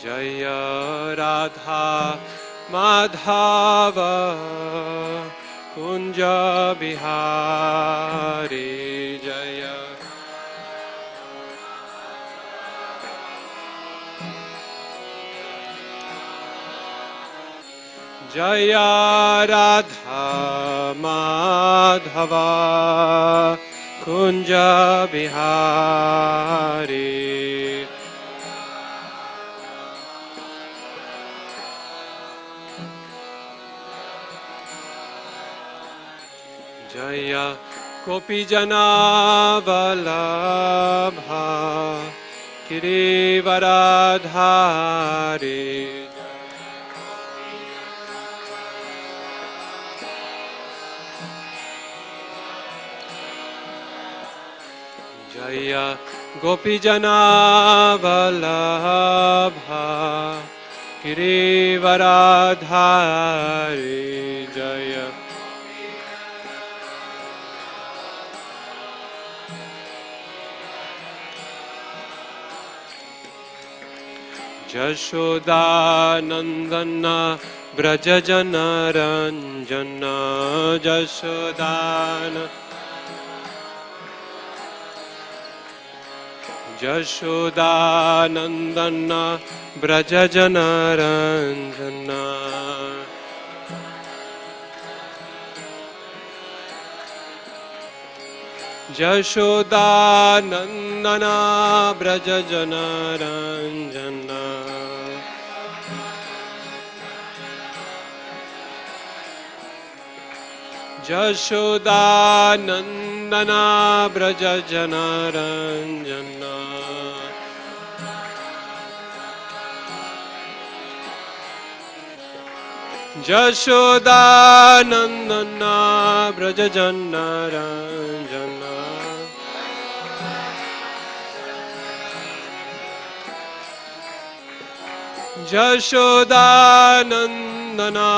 Jaya Radha Madhava Kunja Bihari Jaya Jaya Radha Madhava Kunja Bihari Jaya Gopijana Vallabha Girivaradhari Jaya Gopijana Vallabha Girivaradhari Jaya Jashodanandana Brajajana Ranjana Jashodanandana Brajajana Ranjana Jashodanandana Brajajana Ranjana Jashodanandana Brajajana Ranjana Jashodanandana Brajajana Ranjana Jashodanandana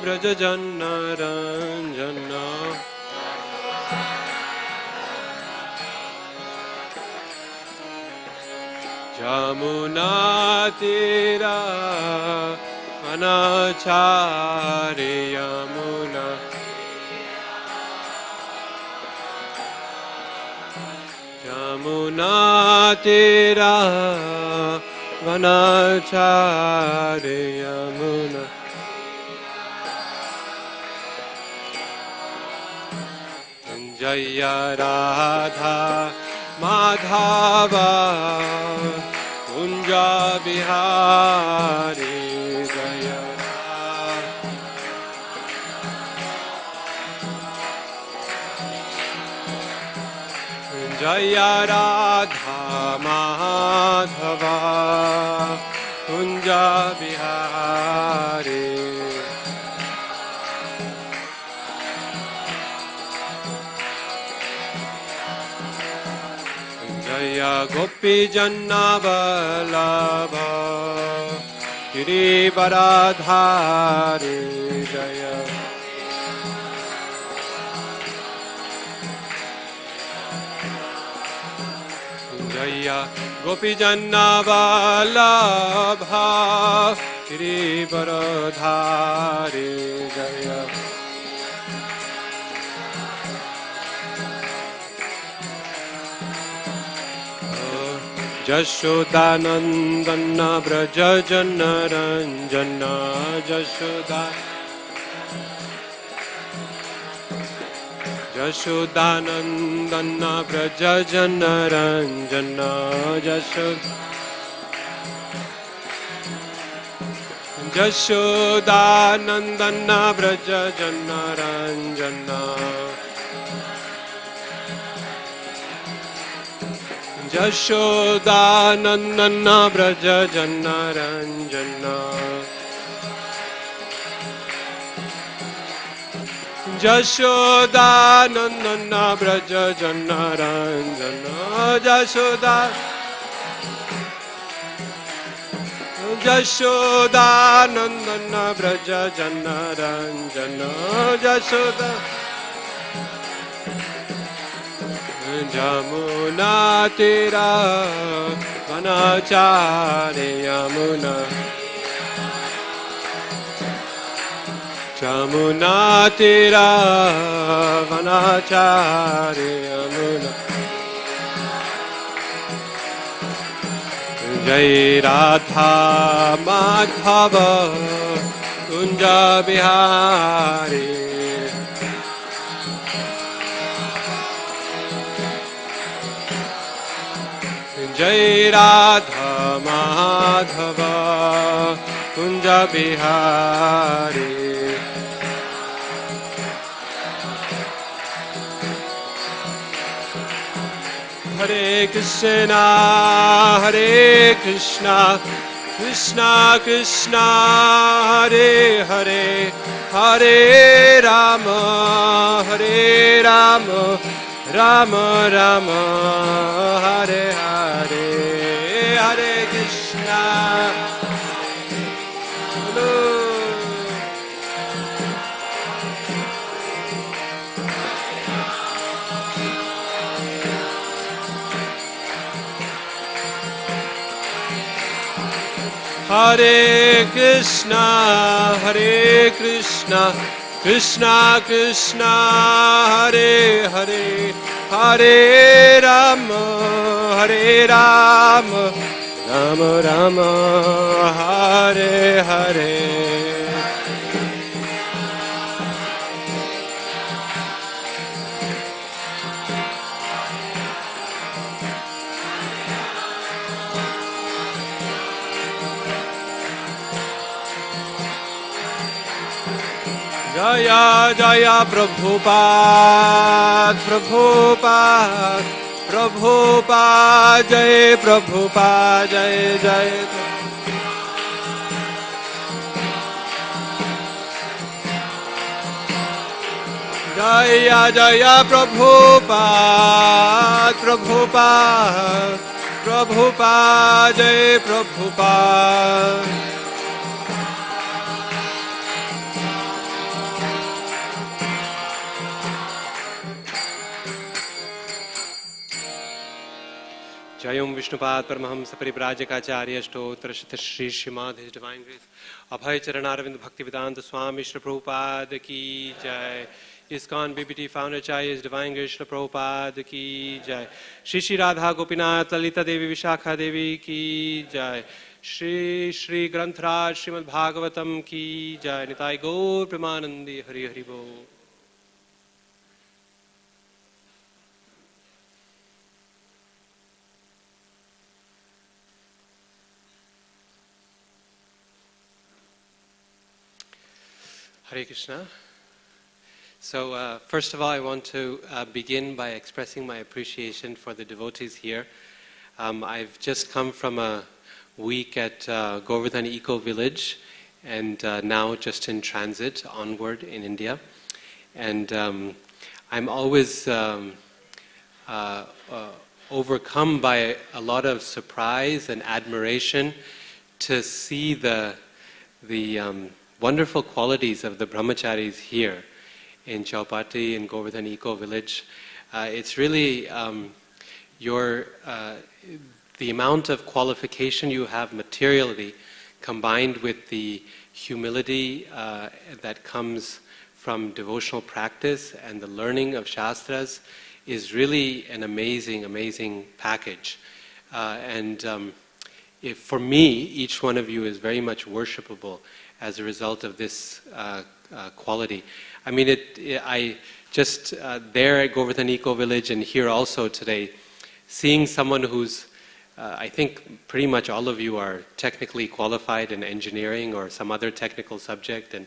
Brajajana Ranjana Jamuna Tira Anachari Yamuna Jamuna Tira Vanachari Yamuna Jaya Radha Madhava Kunja Bihari Jaya Jaya Radha Madhava Kunja Bihari Jaya Gopijana Vallabha Girivaradhari Jaya Jaya Gopijana Vallabha Girivaradhari Jaya Jashodanandana Brajajana Ranjana Jashodanandana Brajajana Ranjana Jashodanandana Brajajana Ranjana Jashodanandana Brajajana Ranjana Jashodanandana Brajajana Ranjana Jashodanandana Brajajana Ranjana Jamuna Tira Vanachari Yamuna Jamuna Tira Vanachari Yamuna Jai Radha Madhava Kunja Bihari Jai Radha Madhava Kunja Bihari Hare Krishna, Hare Krishna, Krishna Krishna, Hare Hare, Hare Rama, Hare Rama, Rama Rama, Hare Hare, Hare Krishna. Hare Krishna, Hare Krishna, Krishna Krishna, Hare Hare, Hare Rama, Hare Rama, Rama Rama, Hare Hare. Jaya Jaya Prabhupada, Prabhupada, Prabhupada, Jai Prabhupada, Jai Jai. Jaya Jaya Prabhupada, Prabhupada, Prabhupada, Jai Prabhupada. Jayam Vishnupad Paramahamsa Parivrajakacarya Stotra Shri Srimad His Divine Grace Abhay Charanaravind Bhaktivedanta Swami Shri Prabhupada Ki Jai ISKCON BBT Founder Chai His Divine Grace Shri Prabhupada Ki Jai Shri Shri Radha Gopinath Lalita Devi Vishakha Devi Ki Jai Shri Shri Granthraj Srimad-Bhagavatam Ki Jai Nitai Gaur Premanandi Hari Hari Bo. Hare Krishna. So first of all, I want to begin by expressing my appreciation for the devotees here. I've just come from a week at Govardhan Eco Village and now just in transit onward in India. And I'm always overcome by a lot of surprise and admiration to see the wonderful qualities of the brahmacharis here in Chowpatty and Govardhan Eco Village. It's really the amount of qualification you have materially combined with the humility that comes from devotional practice and the learning of Shastras is really an amazing, amazing package. If for me, each one of you is very much worshipable as a result of this quality. I mean, I just there at Govardhan Eco Village and here also today, seeing someone who's, I think pretty much all of you are technically qualified in engineering or some other technical subject, and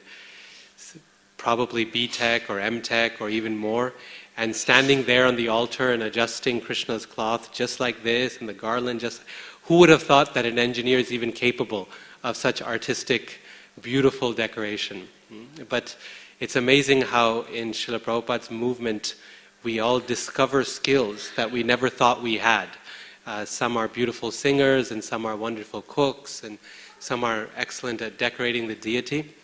probably B.Tech or M.Tech or even more, and standing there on the altar and adjusting Krishna's cloth just like this, and the garland just... Who would have thought that an engineer is even capable of such artistic, beautiful decoration? But it's amazing how in Srila Prabhupada's movement we all discover skills that we never thought we had. Some are beautiful singers, and some are wonderful cooks, and some are excellent at decorating the deity.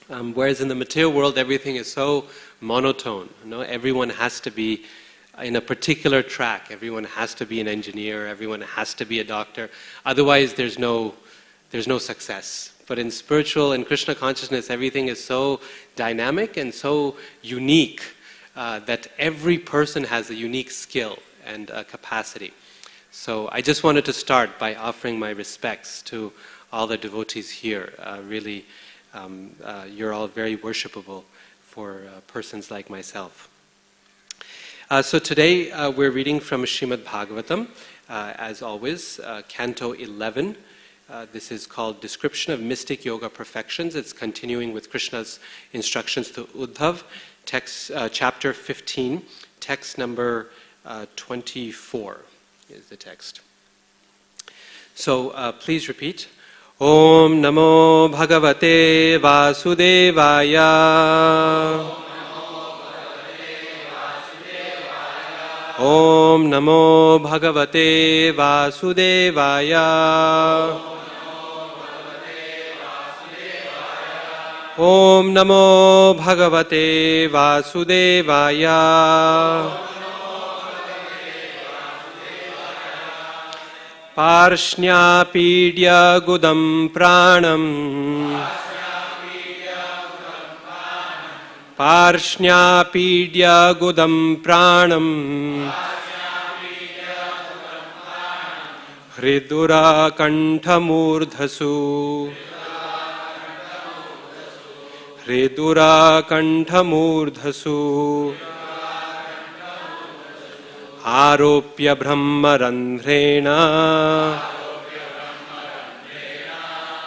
Whereas in the material world everything is so monotone. You know? Everyone has to be in a particular track. Everyone has to be an engineer, everyone has to be a doctor. Otherwise, there's no success. But in spiritual and Krishna consciousness, everything is so dynamic and so unique that every person has a unique skill and capacity. So I just wanted to start by offering my respects to all the devotees here. Really, you're all very worshipable for persons like myself. So today we're reading from Srimad-Bhagavatam, as always, Canto 11. This is called Description of Mystic Yoga Perfections. It's continuing with Krishna's instructions to Uddhav, text, chapter 15, text number 24 is the text. So please repeat. Om Namo Bhagavate Vasudevaya. Om Namo Bhagavate Vasudevaya. Om Namo Bhagavate Vasudevaya. Parshnya Gudam Pranam. Parshnya Gudam Pranam. Hridura Kanthamurdhasu. Hridura Kanthamurdhasu. Aropya Brahmarandhrena.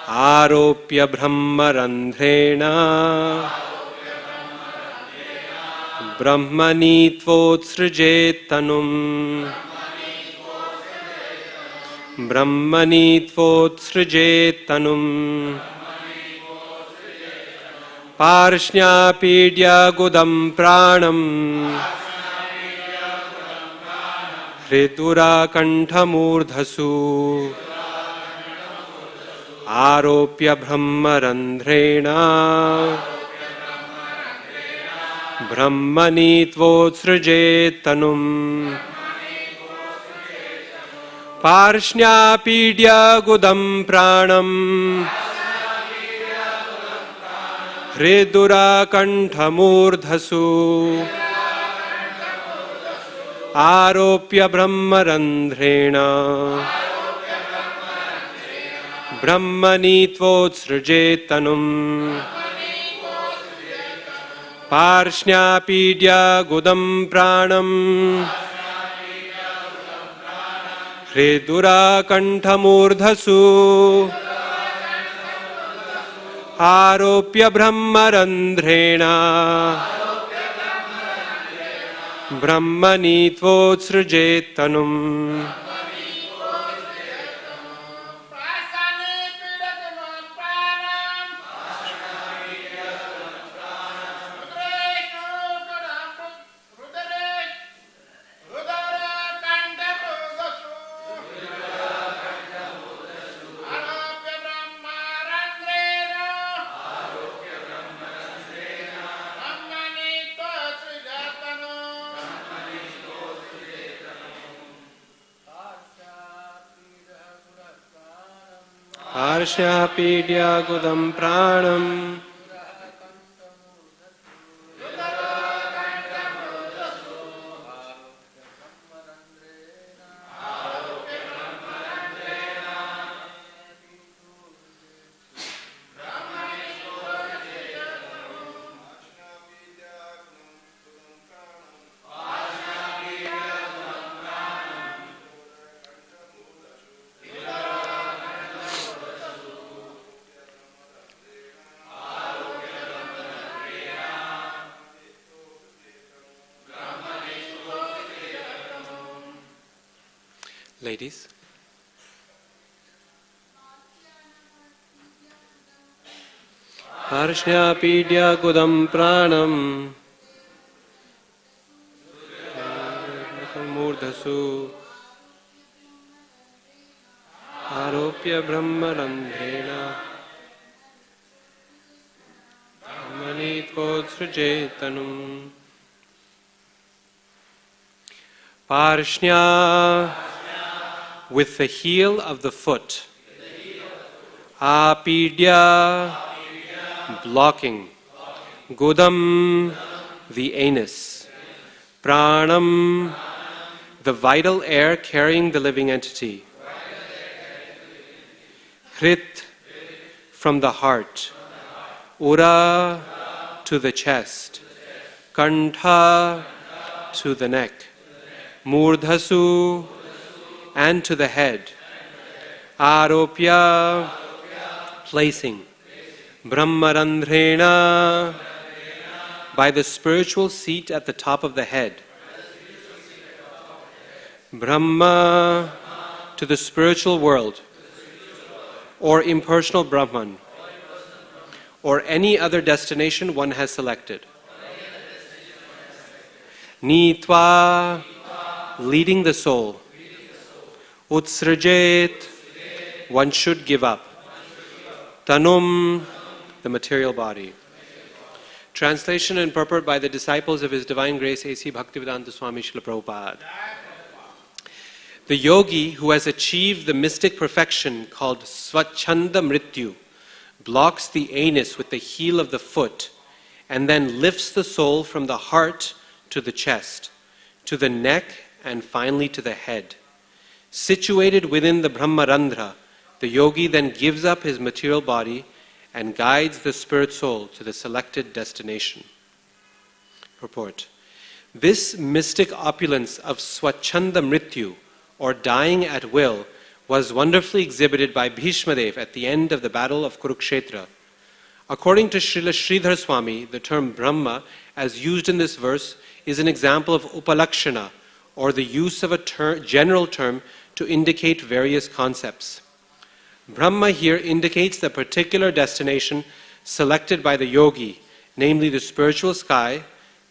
Aropya Brahmarandhrena. Brahmani tvotsrijet tanum. Brahmani tvotsrijet tanum. Parshnya Gudam Pranam. Hridura Kanthamurdhasu. Aropya Brahmarandhrena. Brahmani tvotsrijet tanum. Parshnya Gudam Pranam. Hridura Kanthamurdhasu. Aropya Brahmarandhrena. Brahmani tvotsrijet tanum. Parshnya Gudam Pranam. Hridura Kanthamurdhasu. Aropya Brahmarandhrena. Brahmani tvotsrijet tanum. Parshya Gudam Pranam. Ladies. Parshnya Gudam Pranam. Murdhasu. Aropya Brahmarandhrena. Brahmani tvotsrijet tanum. Parshnya, with the heel of the foot. Apidya, blocking. Gudam, the anus. Pranam, the vital air carrying the living entity. Hrit, from the heart. Ura, to the chest. Kantha, to the neck. Murdhasu, and to the head. Aropya, placing. Brahmarandhrena, by the spiritual seat at the top of the head. Brahma, to the spiritual world, or impersonal Brahman, or any other destination one has selected. Nitva, leading the soul. Utsrajet, one should give up. Tanum, the material body. Translation and purport by the disciples of His Divine Grace A.C. Bhaktivedanta Swami Srila Prabhupada. The yogi who has achieved the mystic perfection called Swachanda Mrityu blocks the anus with the heel of the foot and then lifts the soul from the heart to the chest, to the neck, and finally to the head. Situated within the Brahmarandhra, the yogi then gives up his material body and guides the spirit soul to the selected destination. Purport. This mystic opulence of Swachanda Mrityu, or dying at will, was wonderfully exhibited by Bhishmadev at the end of the battle of Kurukshetra. According to Srila Sridhar Swami, the term Brahma, as used in this verse, is an example of upalakshana, or the use of a general term to indicate various concepts. Brahma here indicates the particular destination selected by the yogi, namely the spiritual sky,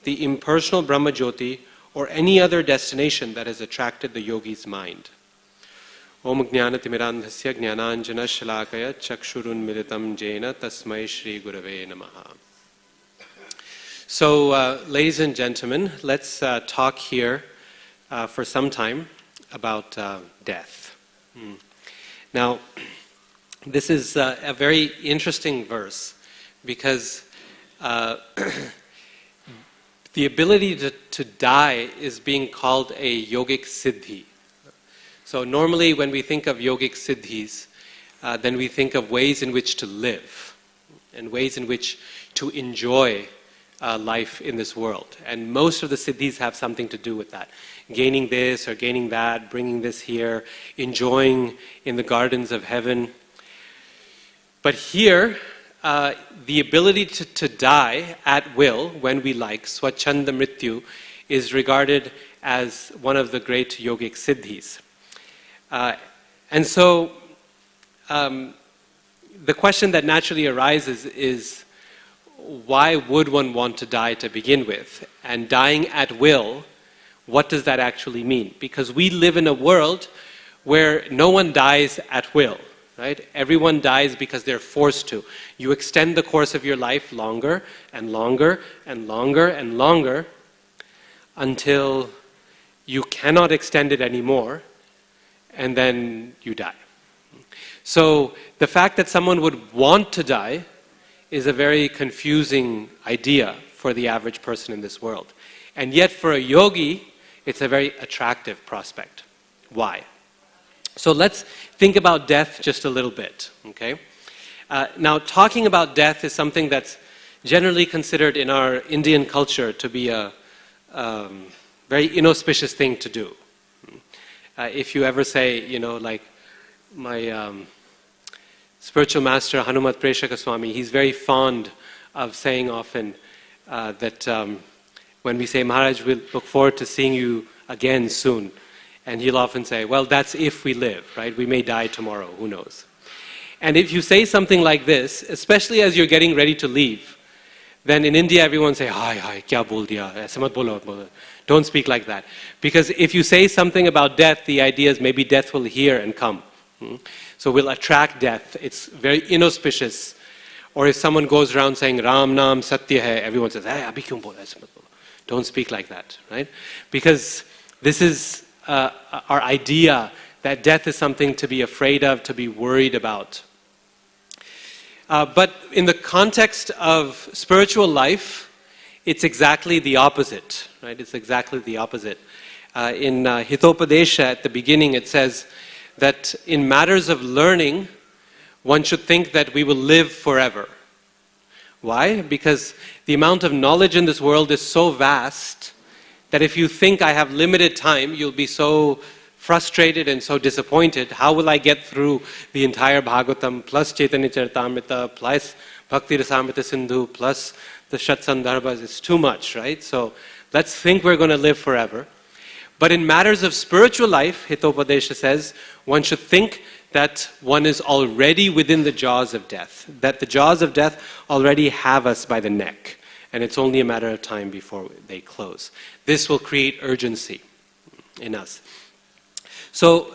the impersonal Brahma Jyoti, or any other destination that has attracted the yogi's mind. Om Jnanatimirandhasya Jnananjana Shalakaya Chakshurun Militam Jena Tasmai Shri Gurave Namaha. So, ladies and gentlemen, let's talk here for some time about death. Now, this is a very interesting verse because the ability to die is being called a yogic siddhi. So normally when we think of yogic siddhis, then we think of ways in which to live and ways in which to enjoy life in this world. And most of the siddhis have something to do with that. Gaining this or gaining that, bringing this here, enjoying in the gardens of heaven. But here, the ability to die at will, when we like, Swachanda Mrityu, is regarded as one of the great yogic siddhis. And so, the question that naturally arises is, why would one want to die to begin with? And dying at will, what does that actually mean? Because we live in a world where no one dies at will. Right? Everyone dies because they're forced to. You extend the course of your life longer and longer and longer and longer until you cannot extend it anymore, and then you die. So the fact that someone would want to die is a very confusing idea for the average person in this world. And yet for a yogi, it's a very attractive prospect. Why? So let's think about death just a little bit, okay? Now, talking about death is something that's generally considered in our Indian culture to be a very inauspicious thing to do. If you ever say, you know, like my spiritual master, Hanumat Preshaka Swami, he's very fond of saying often that when we say, Maharaj, we'll look forward to seeing you again soon. And he'll often say, well, that's if we live, right? We may die tomorrow, who knows? And if you say something like this, especially as you're getting ready to leave, then in India everyone say, hi, kya bol diya? Aise mat bolo. Don't speak like that. Because if you say something about death, the idea is maybe death will hear and come. So we'll attract death. It's very inauspicious. Or if someone goes around saying, Ram Naam Satya Hai, everyone says, hey, abhi kyun bola? Aise mat bolo. Don't speak like that, right? Because This is our idea that death is something to be afraid of, to be worried about. But in the context of spiritual life, it's exactly the opposite, right? It's exactly the opposite. In Hitopadesha at the beginning, it says that in matters of learning, one should think that we will live forever. Why? Because the amount of knowledge in this world is so vast that if you think I have limited time, you'll be so frustrated and so disappointed. How will I get through the entire Bhagavatam, plus Chaitanya Charitamrita, plus Bhakti Rasamrita Sindhu, plus the Shat Sandarbhas? It's too much, right? So let's think we're going to live forever. But in matters of spiritual life, Hitopadesha says, one should think that one is already within the jaws of death, that the jaws of death already have us by the neck, and it's only a matter of time before they close. This will create urgency in us. So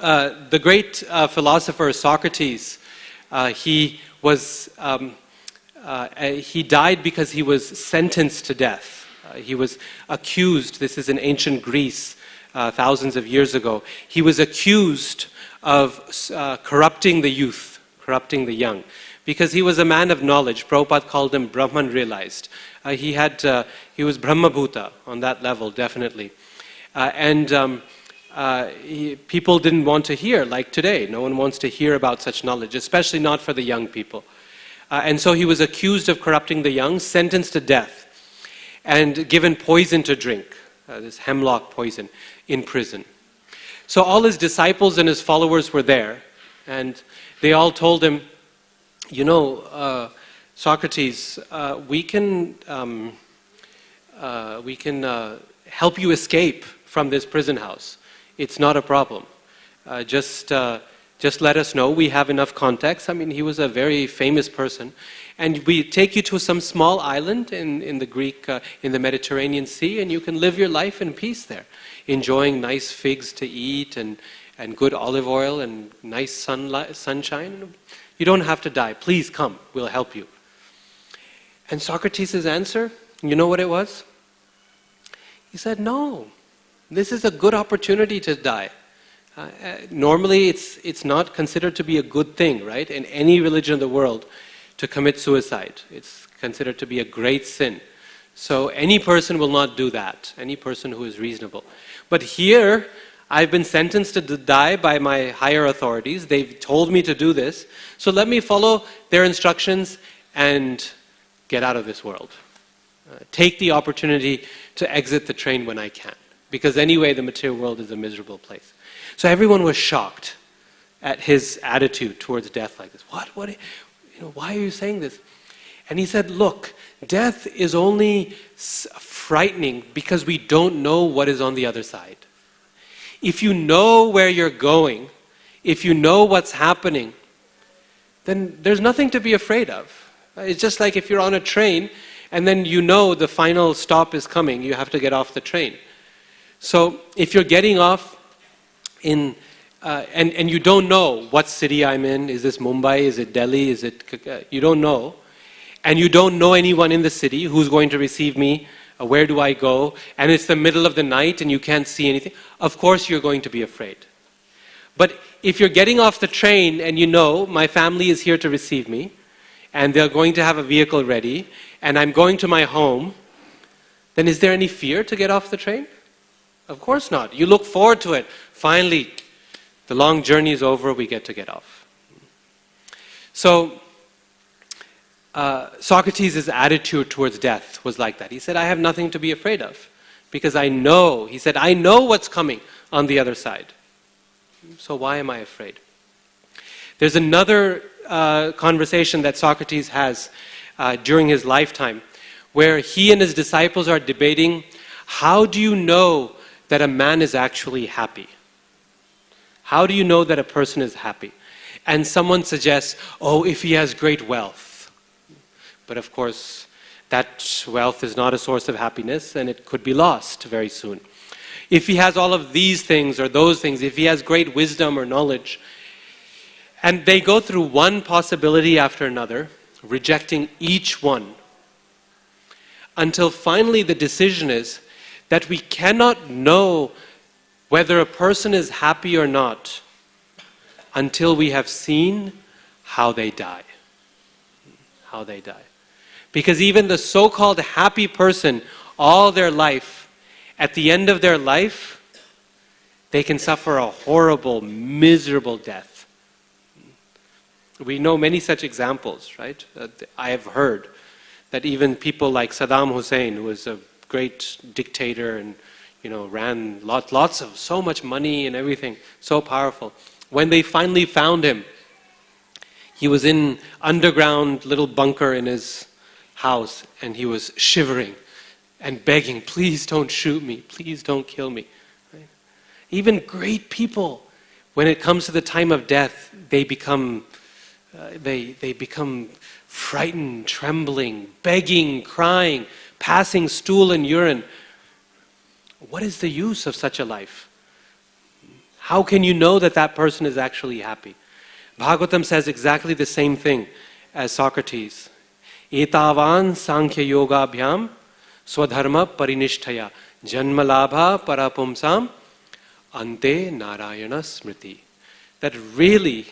the great philosopher Socrates, he died because he was sentenced to death. He was accused, this is in ancient Greece, thousands of years ago, he was accused of corrupting the youth, corrupting the young, because he was a man of knowledge. Prabhupada called him Brahman realized. He was Brahmabhuta on that level, definitely. People didn't want to hear, like today. No one wants to hear about such knowledge, especially not for the young people. And so he was accused of corrupting the young, sentenced to death, and given poison to drink, this hemlock poison, in prison. So all his disciples and his followers were there, and they all told him, Socrates, we can help you escape from this prison house. It's not a problem. Just let us know. We have enough context. I mean, he was a very famous person. And we take you to some small island in the Mediterranean Sea, and you can live your life in peace there, enjoying nice figs to eat and good olive oil and nice sunshine. You don't have to die. Please come. We'll help you. And Socrates' answer, you know what it was? He said, no, this is a good opportunity to die. Normally, it's not considered to be a good thing, right? In any religion of the world, to commit suicide. It's considered to be a great sin. So any person will not do that, any person who is reasonable. But here, I've been sentenced to die by my higher authorities. They've told me to do this. So let me follow their instructions and get out of this world. Take the opportunity to exit the train when I can. Because anyway, the material world is a miserable place. So everyone was shocked at his attitude towards death like this. What? Why are you saying this? And he said, look, death is only frightening because we don't know what is on the other side. If you know where you're going, if you know what's happening, then there's nothing to be afraid of. It's just like if you're on a train and then you know the final stop is coming, you have to get off the train. So if you're getting off and you don't know what city I'm in, is this Mumbai, is it Delhi, you don't know, and you don't know anyone in the city who's going to receive me, where do I go, and it's the middle of the night and you can't see anything, of course you're going to be afraid. But if you're getting off the train and you know my family is here to receive me, and they're going to have a vehicle ready, and I'm going to my home, then is there any fear to get off the train? Of course not. You look forward to it. Finally, the long journey is over, we get off. So, Socrates' attitude towards death was like that. He said, I have nothing to be afraid of, because I know what's coming on the other side. So why am I afraid? There's another conversation that Socrates has during his lifetime, where he and his disciples are debating, how do you know that a man is actually happy? How do you know that a person is happy? And someone suggests, if he has great wealth. But of course, that wealth is not a source of happiness, and it could be lost very soon. If he has all of these things or those things, if he has great wisdom or knowledge, and they go through one possibility after another, rejecting each one, until finally the decision is that we cannot know whether a person is happy or not until we have seen how they die. How they die. Because even the so-called happy person, all their life, at the end of their life, they can suffer a horrible, miserable death. We know many such examples, right? I have heard that even people like Saddam Hussein, who was a great dictator and ran lots of so much money and everything, so powerful. When they finally found him, he was in underground little bunker in his house, and he was shivering and begging, please don't shoot me, please don't kill me. Right? Even great people, when it comes to the time of death, they become frightened, trembling, begging, crying, passing stool and urine. What is the use of such a life? How can you know that that person is actually happy? Bhagavatam says exactly the same thing as Socrates. Etavan sankhya yoga bhyam swadharma parinishtaya janmalabha parapumsam ante narayana smriti. That really,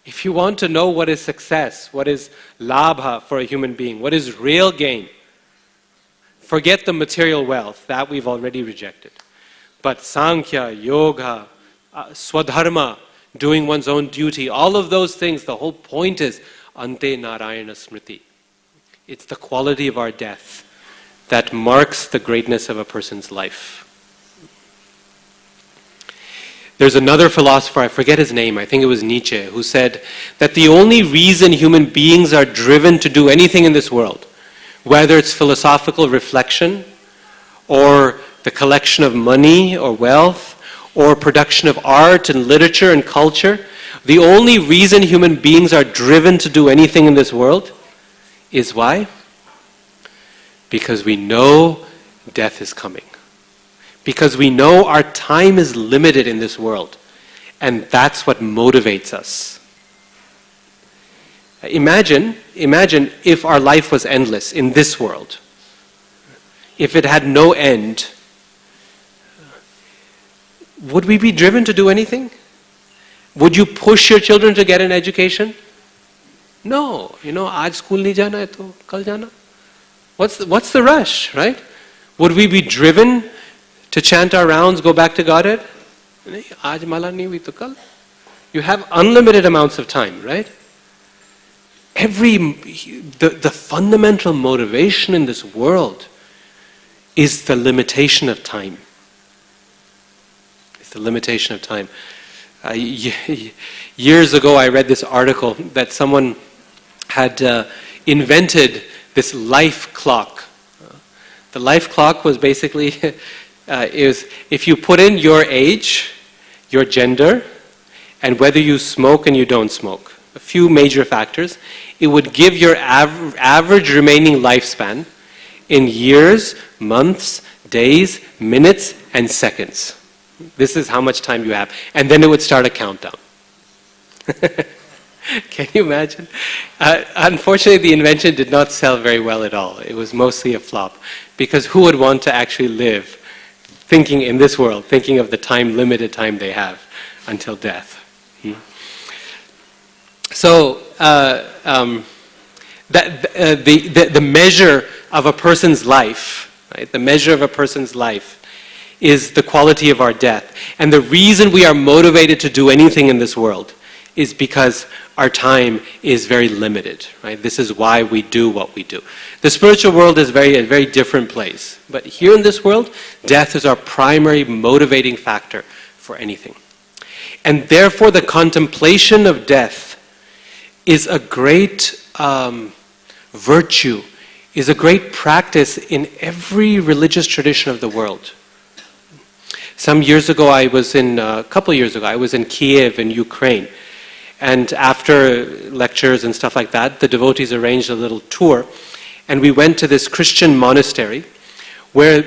if you want to know what is success, what is labha for a human being, what is real gain, forget the material wealth, that we've already rejected. But sankhya, yoga, swadharma, doing one's own duty, all of those things, the whole point is ante narayana smriti. It's the quality of our death that marks the greatness of a person's life. There's another philosopher, I forget his name, I think it was Nietzsche, who said that the only reason human beings are driven to do anything in this world, whether it's philosophical reflection, or the collection of money or wealth, or production of art and literature and culture, the only reason human beings are driven to do anything in this world is why? Because we know death is coming. Because we know our time is limited in this world. And that's what motivates us. Imagine if our life was endless in this world. If it had no end. Would we be driven to do anything? Would you push your children to get an education? No. Aaj school nahi jana hai to kal jana. What's the rush, right? Would we be driven to chant our rounds, go back to Godhead? Aaj mala nahi hui to kal. You have unlimited amounts of time, right? The fundamental motivation in this world is the limitation of time. It's the limitation of time. Years ago, I read this article that someone had invented this life clock. The life clock was basically, if you put in your age, your gender, and whether you smoke and you don't smoke, a few major factors, it would give your average remaining lifespan in years, months, days, minutes, and seconds. This is how much time you have. And then it would start a countdown. Can you imagine? Unfortunately, the invention did not sell very well at all. It was mostly a flop. Because who would want to actually live thinking in this world, thinking of the limited time they have until death? So, the measure of a person's life, right? The measure of a person's life is the quality of our death. And the reason we are motivated to do anything in this world is because our time is very limited, right? This is why we do what we do. The spiritual world is a very different place. But here in this world, death is our primary motivating factor for anything. And therefore, the contemplation of death is a great virtue, is a great practice in every religious tradition of the world. A couple years ago, I was in Kiev in Ukraine. And after lectures and stuff like that, the devotees arranged a little tour. And we went to this Christian monastery, where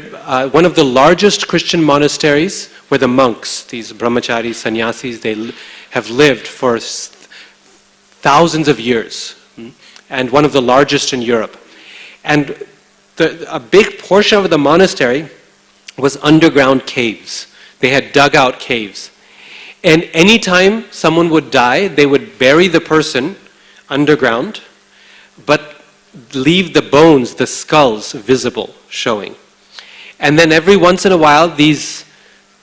one of the largest Christian monasteries, where the monks, these brahmacharis, sannyasis, they have lived for thousands of years. And one of the largest in Europe. And a big portion of the monastery was underground caves. They had dug out caves. And anytime someone would die, they would bury the person underground, but leave the bones, the skulls, visible, showing. And then every once in a while, these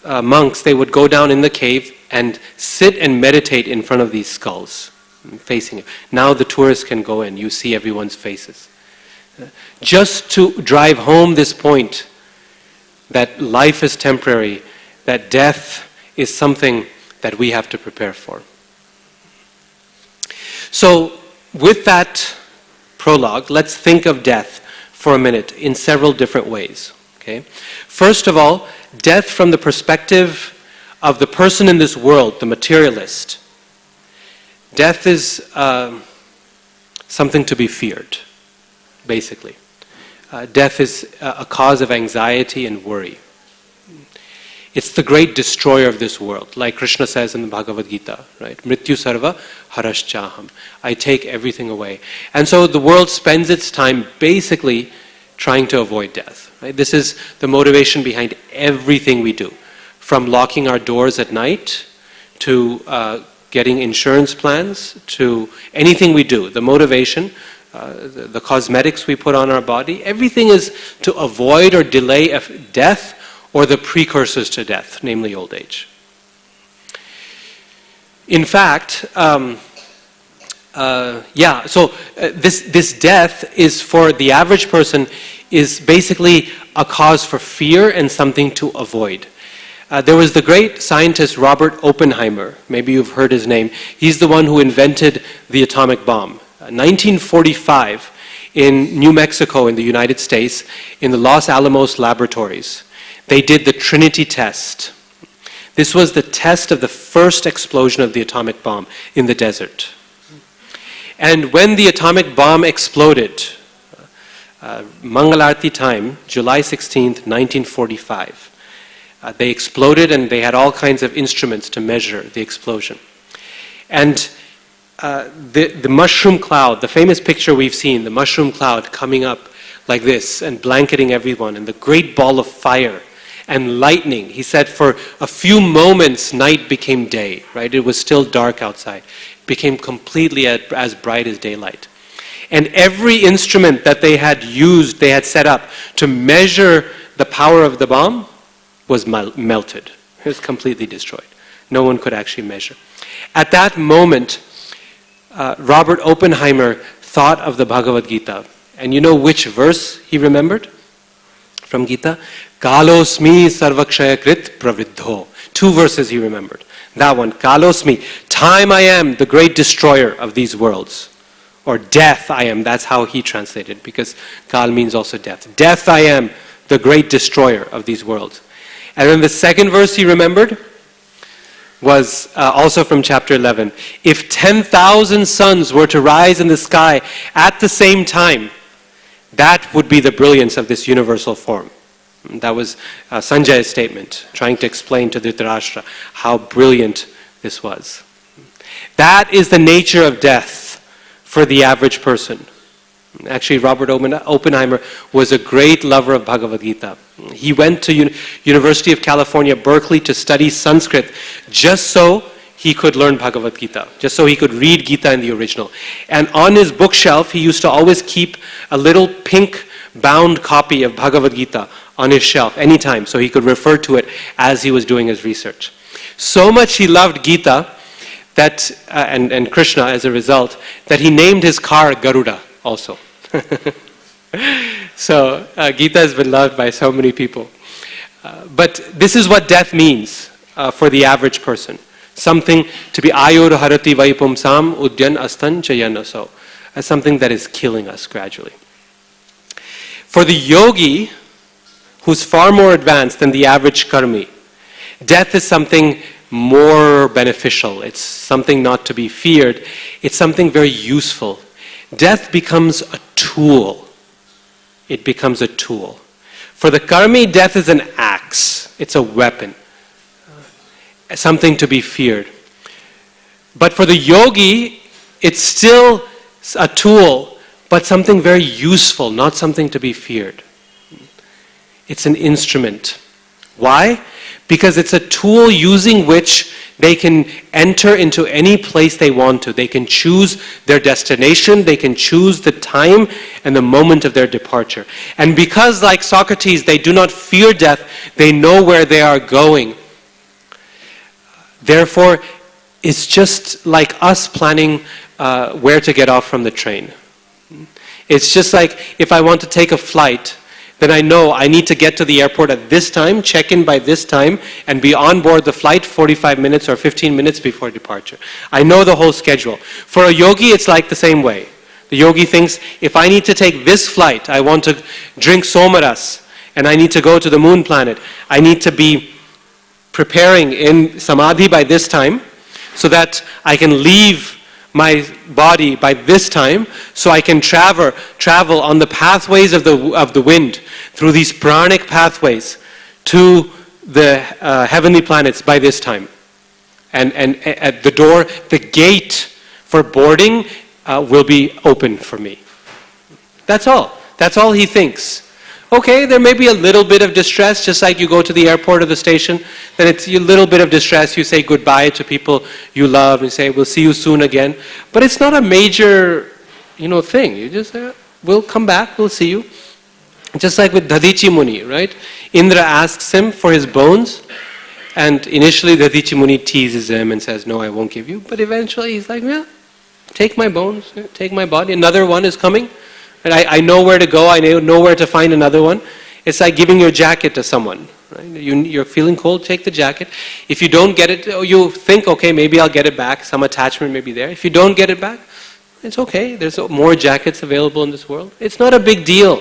monks, they would go down in the cave and sit and meditate in front of these skulls, facing it. Now the tourists can go in, you see everyone's faces. Just to drive home this point that life is temporary, that death is something that we have to prepare for. So, with that prologue, let's think of death for a minute in several different ways. Okay? First of all, death from the perspective of the person in this world, the materialist. Death is something to be feared, basically. Death is a cause of anxiety and worry. It's the great destroyer of this world, like Krishna says in the Bhagavad Gita, right? Mrityu sarva haraschaham. I take everything away. And so the world spends its time basically trying to avoid death. Right? This is the motivation behind everything we do, from locking our doors at night to getting insurance plans to anything we do. The motivation, the cosmetics we put on our body, everything is to avoid or delay death or the precursors to death, namely old age. In fact, this death is, for the average person, is basically a cause for fear and something to avoid. There was the great scientist Robert Oppenheimer. Maybe you've heard his name. He's the one who invented the atomic bomb. 1945, in New Mexico in the United States, in the Los Alamos laboratories, they did the Trinity test. This was the test of the first explosion of the atomic bomb in the desert. And when the atomic bomb exploded, Mangalarti time, July 16th, 1945, they exploded and they had all kinds of instruments to measure the explosion. And the mushroom cloud, the famous picture we've seen, the mushroom cloud coming up like this and blanketing everyone, and the great ball of fire and lightning. He said for a few moments night became day, right? It was still dark outside. It became completely as bright as daylight. And every instrument that they had used, they had set up to measure the power of the bomb was melted. It was completely destroyed. No one could actually measure. At that moment, Robert Oppenheimer thought of the Bhagavad Gita. And you know which verse he remembered from Gita? Kalosmi sarvakshayakrit praviddho. 2 verses he remembered. That one, Kalosmi, time I am, the great destroyer of these worlds. Or death I am, that's how he translated, because Kal means also death. Death I am, the great destroyer of these worlds. And then the second verse he remembered was also from chapter 11. If 10,000 suns were to rise in the sky at the same time, that would be the brilliance of this universal form. That was Sanjay's statement, trying to explain to Dhritarashtra how brilliant this was. That is the nature of death for the average person. Actually, Robert Oppenheimer was a great lover of Bhagavad Gita. He went to University of California, Berkeley, to study Sanskrit just so he could learn Bhagavad Gita, just so he could read Gita in the original. And on his bookshelf, he used to always keep a little pink bound copy of Bhagavad Gita on his shelf anytime, so he could refer to it as he was doing his research. So much he loved Gita that, and Krishna as a result, that he named his car Garuda also. So Gita has been loved by so many people. But this is what death means for the average person. Something to be ayur harati vaipumsam udyan astan chayanaso. As something that is killing us gradually. For the yogi, who's far more advanced than the average karmi, death is something more beneficial. It's something not to be feared. It's something very useful. Death becomes a tool. It becomes a tool. For the karmi, death is an axe. It's a weapon. Something to be feared. But for the yogi, it's still a tool, but something very useful, not something to be feared. It's an instrument. Why? Because it's a tool using which they can enter into any place they want to. They can choose their destination, they can choose the time and the moment of their departure. And because, like Socrates, they do not fear death, they know where they are going. Therefore, it's just like us planning where to get off from the train. It's just like if I want to take a flight, then I know I need to get to the airport at this time, check in by this time, and be on board the flight 45 minutes or 15 minutes before departure. I know the whole schedule. For a yogi, it's like the same way. The yogi thinks, if I need to take this flight, I want to drink somaras, and I need to go to the moon planet, I need to be preparing in samadhi by this time, so that I can leave my body by this time, so I can travel on the pathways of the wind, through these pranic pathways to the heavenly planets by this time. And at the door, the gate for boarding will be open for me. That's all. That's all he thinks. Okay, there may be a little bit of distress, just like you go to the airport or the station, then it's a little bit of distress, you say goodbye to people you love and say, we'll see you soon again. But it's not a major, thing. You just say, we'll come back, we'll see you. Just like with Dadichi Muni, right? Indra asks him for his bones, and initially Dadichi Muni teases him and says, no, I won't give you. But eventually he's like, yeah, take my bones, take my body. Another one is coming. And I know where to go, I know where to find another one. It's like giving your jacket to someone. Right? You're feeling cold, take the jacket. If you don't get it, you think, okay, maybe I'll get it back, some attachment may be there. If you don't get it back, it's okay, there's more jackets available in this world. It's not a big deal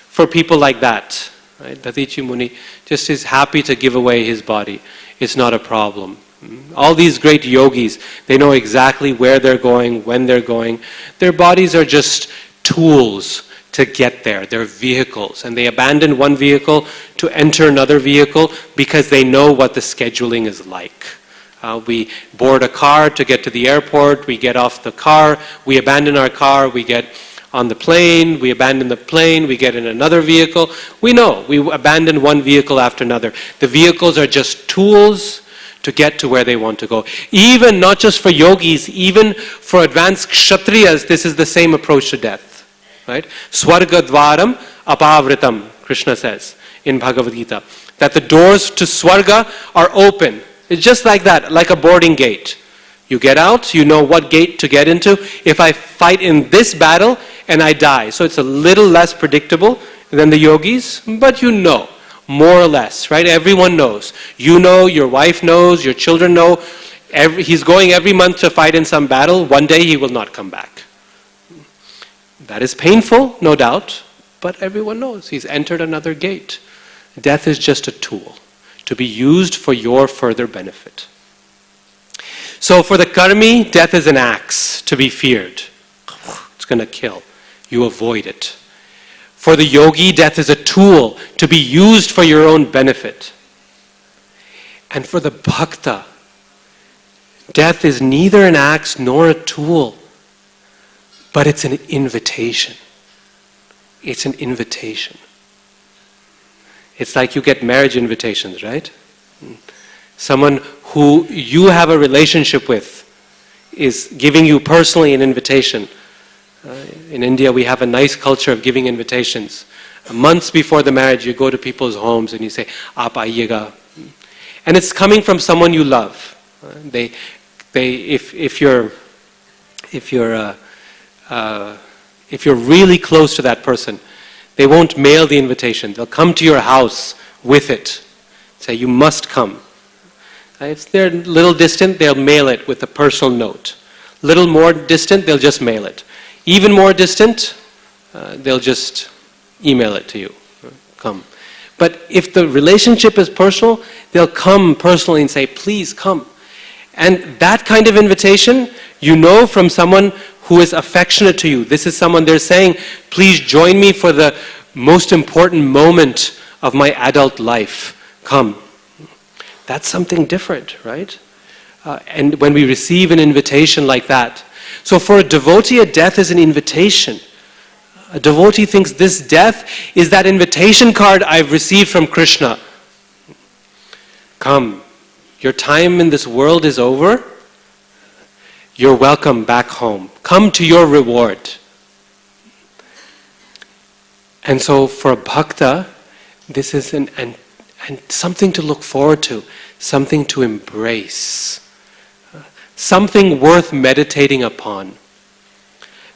for people like that. Right? Dadichi Muni just is happy to give away his body. It's not a problem. All these great yogis, they know exactly where they're going, when they're going. Their bodies are just tools to get there. They're vehicles. And they abandon one vehicle to enter another vehicle because they know what the scheduling is like. We board a car to get to the airport, we get off the car, we abandon our car, we get on the plane, we abandon the plane, we get in another vehicle. We know, we abandon one vehicle after another. The vehicles are just tools to get to where they want to go. Even, not just for yogis, even for advanced kshatriyas, this is the same approach to death. Right? Swarga dvaram apavritam, Krishna says in Bhagavad Gita, that the doors to Swarga are open. It's just like that, like a boarding gate. You get out, you know what gate to get into. If I fight in this battle and I die, so it's a little less predictable than the yogis, but you know, more or less, right? Everyone knows. You know, your wife knows, your children know. He's going every month to fight in some battle. One day he will not come back. That is painful, no doubt, but everyone knows he's entered another gate. Death is just a tool to be used for your further benefit. So for the karmi, death is an axe to be feared. It's going to kill. You avoid it. For the yogi, death is a tool to be used for your own benefit. And for the bhakta, death is neither an axe nor a tool, but it's an invitation. It's an invitation. It's like you get marriage invitations, right? Someone who you have a relationship with is giving you personally an invitation. In India, we have a nice culture of giving invitations. Months before the marriage, you go to people's homes and you say, "Aap aiyega," and it's coming from someone you love. If you're really close to that person, they won't mail the invitation. They'll come to your house with it. Say, "You must come." If they're a little distant, they'll mail it with a personal note. Little more distant, they'll just mail it. Even more distant, they'll just email it to you. Come. But if the relationship is personal, they'll come personally and say, "Please come." And that kind of invitation, you know from someone who is affectionate to you. This is someone they're saying, "Please join me for the most important moment of my adult life. Come." That's something different, right? And when we receive an invitation like that. So for a devotee, a death is an invitation. A devotee thinks this death is that invitation card I've received from Krishna. come. Your time in this world is over. You're welcome back home. Come to your reward. And so for a bhakta, this is and something to look forward to, something to embrace, something worth meditating upon.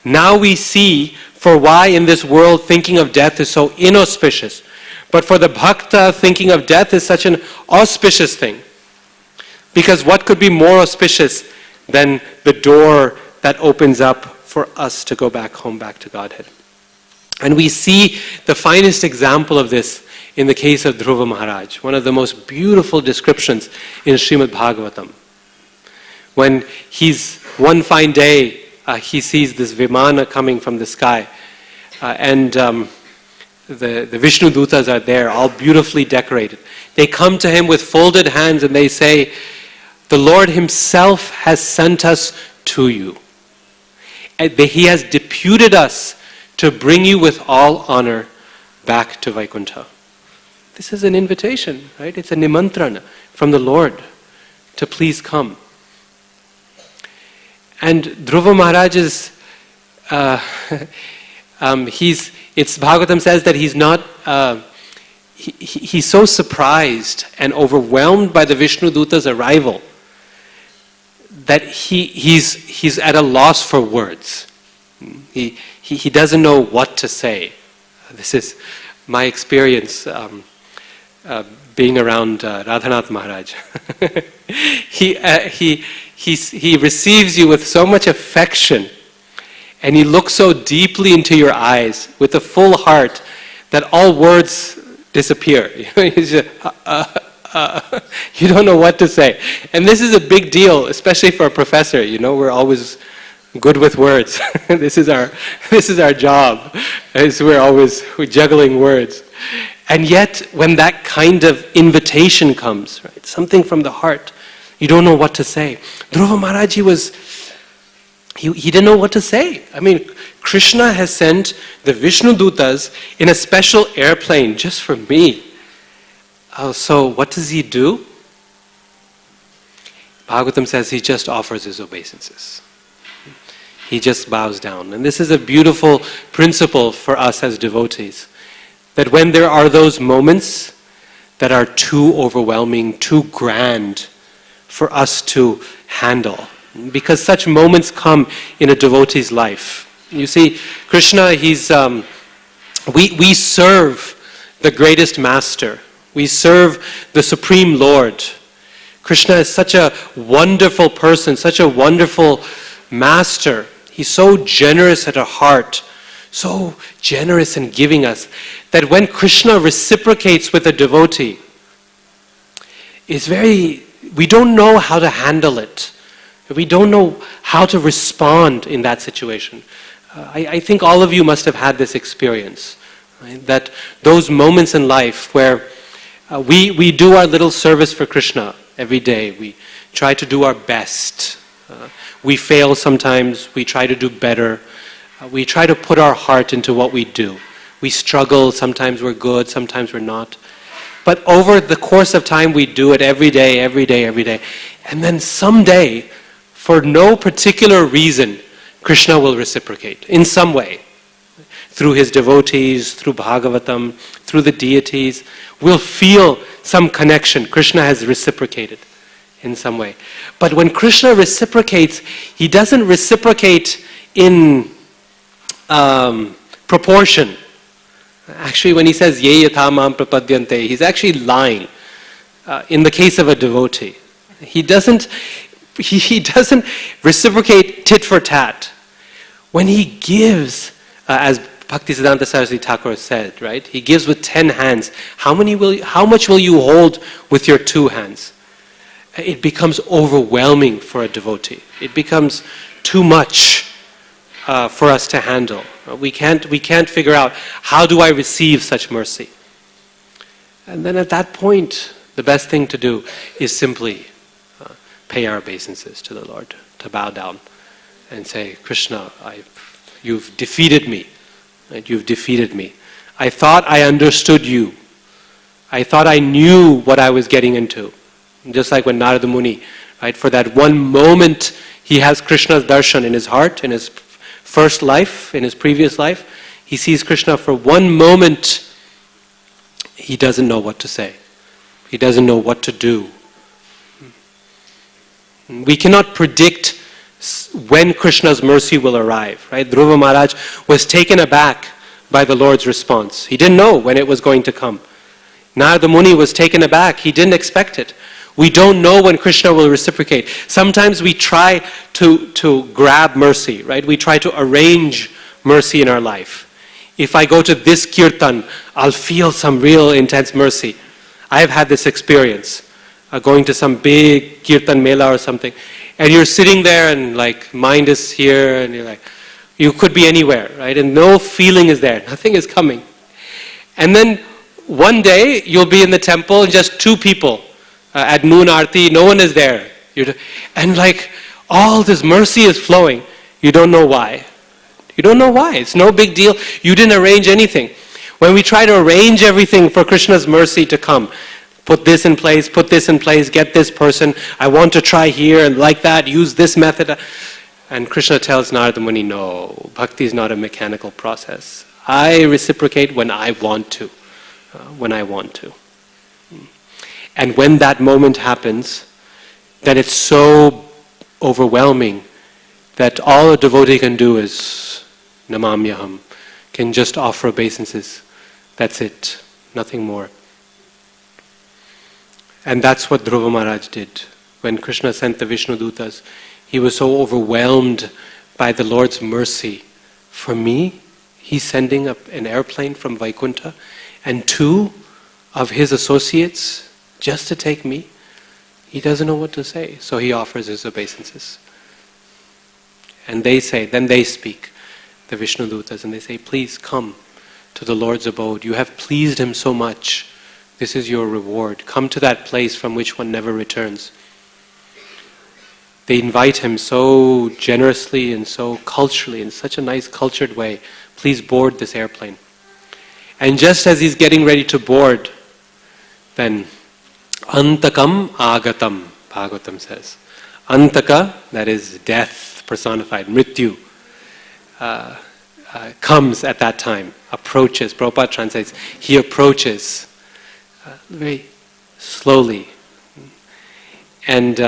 Now we see for why in this world thinking of death is so inauspicious. But for the bhakta, thinking of death is such an auspicious thing. Because what could be more auspicious than the door that opens up for us to go back home, back to Godhead? And we see the finest example of this in the case of Dhruva Maharaj, one of the most beautiful descriptions in Srimad-Bhagavatam. When one fine day, he sees this Vimana coming from the sky, and the Vishnu Dutas are there, all beautifully decorated. They come to him with folded hands and they say, "The Lord himself has sent us to you. And he has deputed us to bring you with all honor back to Vaikuntha." This is an invitation, right? It's a nimantrana from the Lord to please come. And Dhruva Maharaj is, Bhagavatam says that he's not, he's so surprised and overwhelmed by the Vishnu Duta's arrival that he's at a loss for words. He doesn't know what to say. This is my experience being around Radhanath Maharaj. He receives you with so much affection, and he looks so deeply into your eyes with a full heart that all words disappear. He's just, you don't know what to say. And this is a big deal, especially for a professor. We're always good with words. This is our job. We're juggling words. And yet, when that kind of invitation comes, right, something from the heart, you don't know what to say. Dhruva Maharaj, he didn't know what to say. I mean, Krishna has sent the Vishnu Dutas in a special airplane just for me. So what does he do? Bhagavatam says he just offers his obeisances. He just bows down. And this is a beautiful principle for us as devotees. That when there are those moments that are too overwhelming, too grand for us to handle, because such moments come in a devotee's life. You see, Krishna, we serve the greatest master. We serve the Supreme Lord. Krishna is such a wonderful person, such a wonderful master. He's so generous at heart, so generous in giving us, that when Krishna reciprocates with a devotee, we don't know how to handle it. We don't know how to respond in that situation. I think all of you must have had this experience, right? That those moments in life where we do our little service for Krishna every day. We try to do our best. We fail sometimes. We try to do better. We try to put our heart into what we do. We struggle. Sometimes we're good. Sometimes we're not. But over the course of time, we do it every day, every day, every day. And then someday, for no particular reason, Krishna will reciprocate in some way. Through his devotees, through Bhagavatam, through the deities, we'll feel some connection. Krishna has reciprocated in some way. But when Krishna reciprocates, he doesn't reciprocate in proportion. Actually, when he says, ye yatha mam prapadyante, he's actually lying in the case of a devotee. He doesn't reciprocate tit for tat. When he gives, as Bhaktisiddhanta Saraswati Thakur said, right? He gives with 10 hands. How much will you hold with your 2 hands? It becomes overwhelming for a devotee. It becomes too much for us to handle. We can't figure out, how do I receive such mercy? And then at that point, the best thing to do is simply pay our obeisances to the Lord, to bow down and say, Krishna, you've defeated me. Right? You've defeated me. I thought I understood you. I thought I knew what I was getting into. Just like when Narada Muni, right, for that one moment he has Krishna's darshan in his heart, in his first life, in his previous life. He sees Krishna for one moment. He doesn't know what to say. He doesn't know what to do. We cannot predict when Krishna's mercy will arrive, right? Dhruva Maharaj was taken aback by the Lord's response. He didn't know when it was going to come. Narada Muni was taken aback. He didn't expect it. We don't know when Krishna will reciprocate. Sometimes we try to grab mercy, right? We try to arrange mercy in our life. If I go to this kirtan, I'll feel some real intense mercy. I have had this experience, going to some big kirtan mela or something, and you're sitting there and like mind is here, and you're like, you could be anywhere, right? And no feeling is there. Nothing is coming. And then one day you'll be in the temple and just two people at noon arti, no one is there. And like all this mercy is flowing. You don't know why. You don't know why. It's no big deal. You didn't arrange anything. When we try to arrange everything for Krishna's mercy to come, put this in place, get this person, I want to try here and like that, use this method. And Krishna tells Narada Muni, no, bhakti is not a mechanical process. I reciprocate when I want to. And when that moment happens, then it's so overwhelming that all a devotee can do is namamyaham, can just offer obeisances. That's it, nothing more. And that's what Dhruva Maharaj did. When Krishna sent the Vishnu Dutas, he was so overwhelmed by the Lord's mercy. For me, he's sending an airplane from Vaikuntha and two of his associates just to take me. He doesn't know what to say, so he offers his obeisances. And they say, then they speak, the Vishnu Dutas, and they say, please come to the Lord's abode. You have pleased him so much. This is your reward. Come to that place from which one never returns. They invite him so generously and so culturally, in such a nice cultured way. Please board this airplane. And just as he's getting ready to board, then Antakam Agatam, Bhagavatam says. Antaka, that is death personified, Mrityu, comes at that time, approaches. Prabhupada translates, he approaches very slowly. And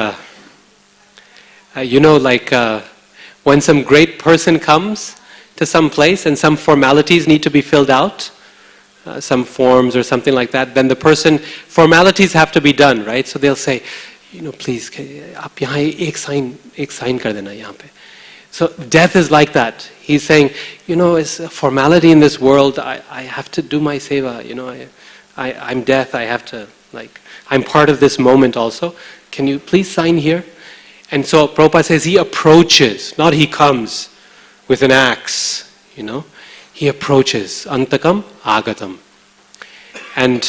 when some great person comes to some place and some formalities need to be filled out, some forms or something like that, then the person, formalities have to be done, right? So they'll say, please, aap yahan ek sign kar dena yahan pe. So death is like that. He's saying, it's a formality in this world. I have to do my seva. I'm death. I have to, I'm part of this moment also. Can you please sign here? And so Prabhupada says he approaches, not he comes with an axe, He approaches, Antakam Agatam. And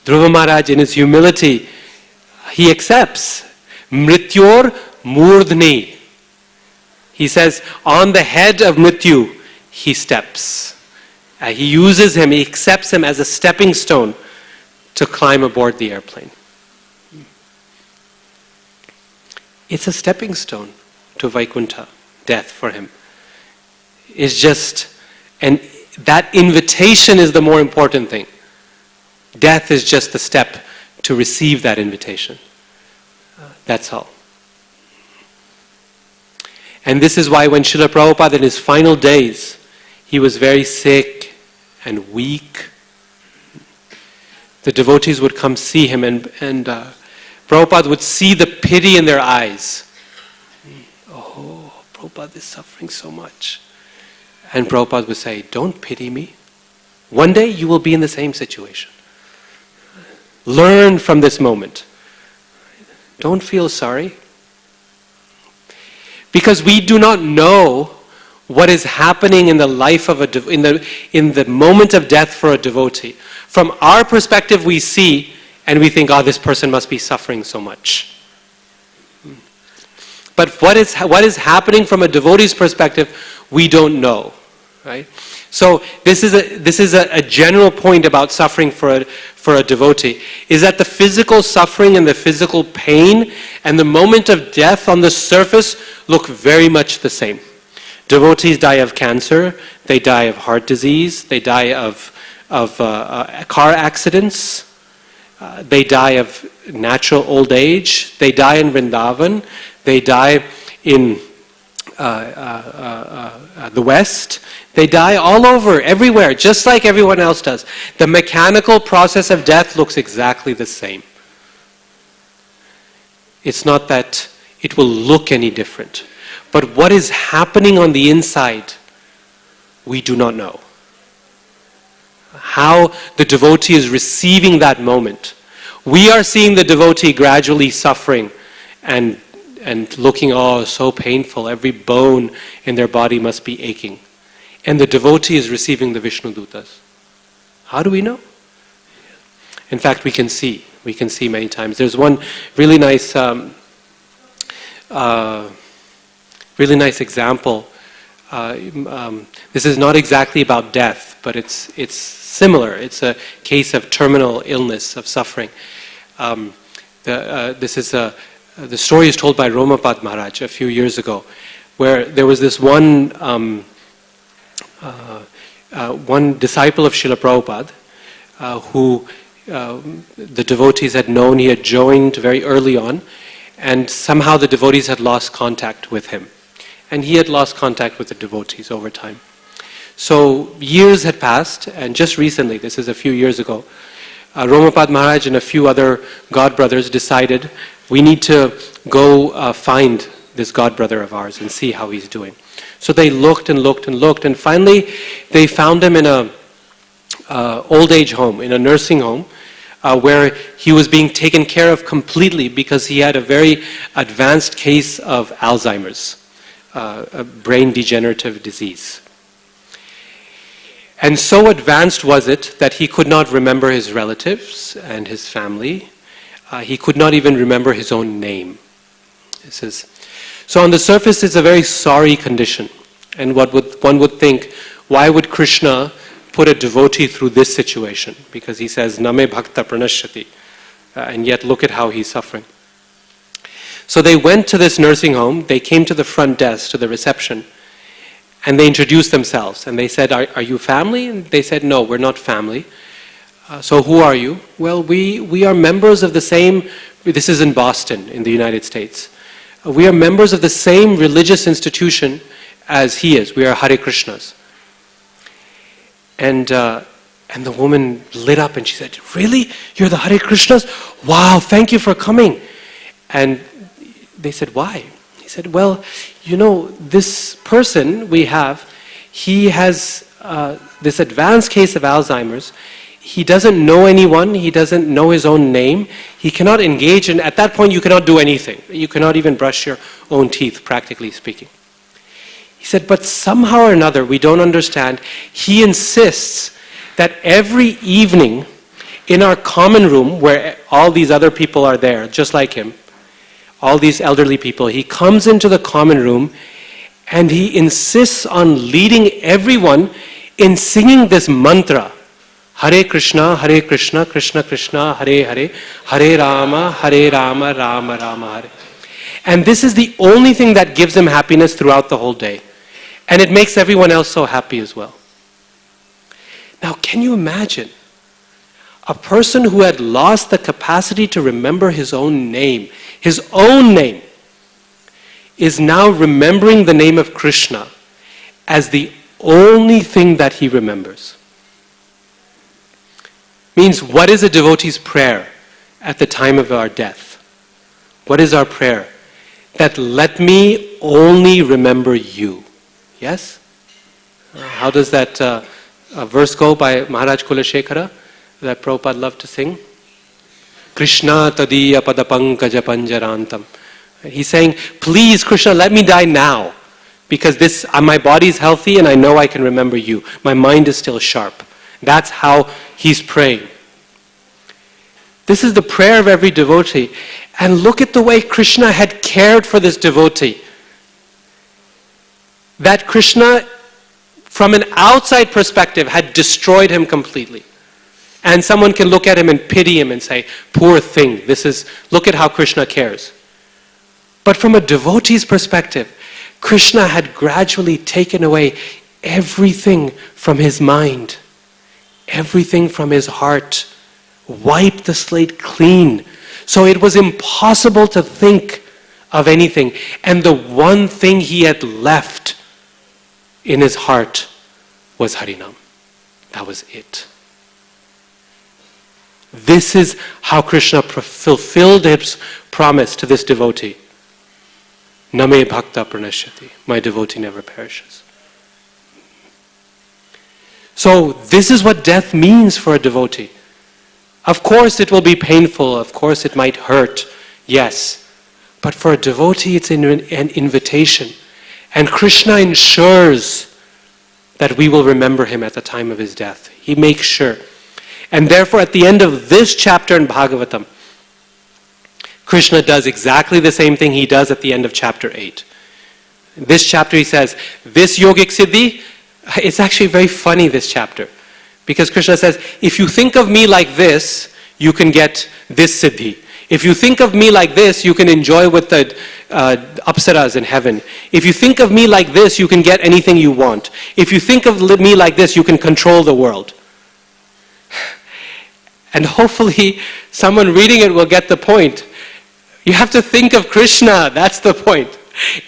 Dhruva Maharaj, in his humility, he accepts. Mrityor Murdhni. He says, on the head of Mrityu, he steps. He uses him, he accepts him as a stepping stone to climb aboard the airplane. It's a stepping stone to Vaikuntha, death for him. It's just, and that invitation is the more important thing. Death is just the step to receive that invitation. That's all. And this is why when Srila Prabhupada in his final days, he was very sick and weak. The devotees would come see him and Prabhupada would see the pity in their eyes. Oh, Prabhupada is suffering so much. And Prabhupada would say, don't pity me. One day you will be in the same situation. Learn from this moment. Don't feel sorry. Because we do not know what is happening in the life of in the moment of death for a devotee. From our perspective we see and we think, this person must be suffering so much. But what is happening from a devotee's perspective, we don't know. Right? So this is a general point about suffering for a devotee, is that the physical suffering and the physical pain and the moment of death on the surface look very much the same. Devotees die of cancer, they die of heart disease, they die of car accidents, they die of natural old age, they die in Vrindavan, they die in the West, they die all over, everywhere, just like everyone else does. The mechanical process of death looks exactly the same. It's not that it will look any different, but what is happening on the inside, we do not know. How the devotee is receiving that moment. We are seeing the devotee gradually suffering and looking, oh, so painful, every bone in their body must be aching. And the devotee is receiving the Vishnu Dutas. How do we know? In fact, we can see many times. There's one really nice example. This is not exactly about death, but it's similar. It's a case of terminal illness, of suffering. The story is told by Padma Maharaja a few years ago, where there was this one disciple of Srila Prabhupada who the devotees had known. He had joined very early on, and somehow the devotees had lost contact with him. And he had lost contact with the devotees over time. So years had passed, and just recently, this is a few years ago, Padma Maharaj and a few other god brothers decided, we need to go find this god brother of ours and see how he's doing. So they looked and looked and looked, and finally they found him in a old age home, in a nursing home, where he was being taken care of completely because he had a very advanced case of Alzheimer's, a brain degenerative disease. And so advanced was it that he could not remember his relatives and his family. He could not even remember his own name. So on the surface it's a very sorry condition. And one would think, why would Krishna put a devotee through this situation? Because he says, Name bhakta pranashyati. And yet look at how he's suffering. So they went to this nursing home, they came to the front desk, to the reception, and they introduced themselves. And they said, are you family? And they said, no, we're not family. So who are you? Well, we are members of the same, this is in Boston, in the United States. We are members of the same religious institution as he is. We are Hare Krishnas. And the woman lit up and she said, really? You're the Hare Krishnas? Wow, thank you for coming. And they said, why? He said, well, you know, this person we have, he has this advanced case of Alzheimer's. He doesn't know anyone. He doesn't know his own name. He cannot engage in, at that point you cannot do anything. You cannot even brush your own teeth, practically speaking. He said, but somehow or another, we don't understand, he insists that every evening in our common room, where all these other people are there, just like him, all these elderly people, he comes into the common room and he insists on leading everyone in singing this mantra, Hare Krishna, Krishna Krishna, Hare Hare, Hare Rama, Rama Rama, Hare. And this is the only thing that gives him happiness throughout the whole day. And it makes everyone else so happy as well. Now, can you imagine a person who had lost the capacity to remember his own name, is now remembering the name of Krishna as the only thing that he remembers? Means, what is a devotee's prayer at the time of our death? What is our prayer? That let me only remember you. Yes? How does that verse go by Maharaj Kulashekara that Prabhupada loved to sing? Krishna tadiya padapankaja panjarantam. He's saying, please Krishna, let me die now. Because my body is healthy and I know I can remember you. My mind is still sharp. That's how he's praying. This is the prayer of every devotee. And look at the way Krishna had cared for this devotee. That Krishna from an outside perspective, had destroyed him completely. And someone can look at him and pity him and say, poor thing, look at how Krishna cares. But from a devotee's perspective, Krishna had gradually taken away everything from his mind, everything from his heart, wiped the slate clean. So it was impossible to think of anything. And the one thing he had left in his heart was Harinam. That was it. This is how Krishna fulfilled his promise to this devotee. Name bhakta pranashyati. My devotee never perishes. So this is what death means for a devotee. Of course it will be painful. Of course it might hurt. Yes. But for a devotee it's an invitation. And Krishna ensures that we will remember him at the time of his death. He makes sure. And therefore, at the end of this chapter in Bhagavatam, Krishna does exactly the same thing he does at the end of chapter 8. In this chapter he says, this yogic siddhi, it's actually very funny, this chapter. Because Krishna says, if you think of me like this, you can get this siddhi. If you think of me like this, you can enjoy with the apsaras in heaven. If you think of me like this, you can get anything you want. If you think of me like this, you can control the world. And hopefully someone reading it will get the point. You have to think of Krishna, that's the point.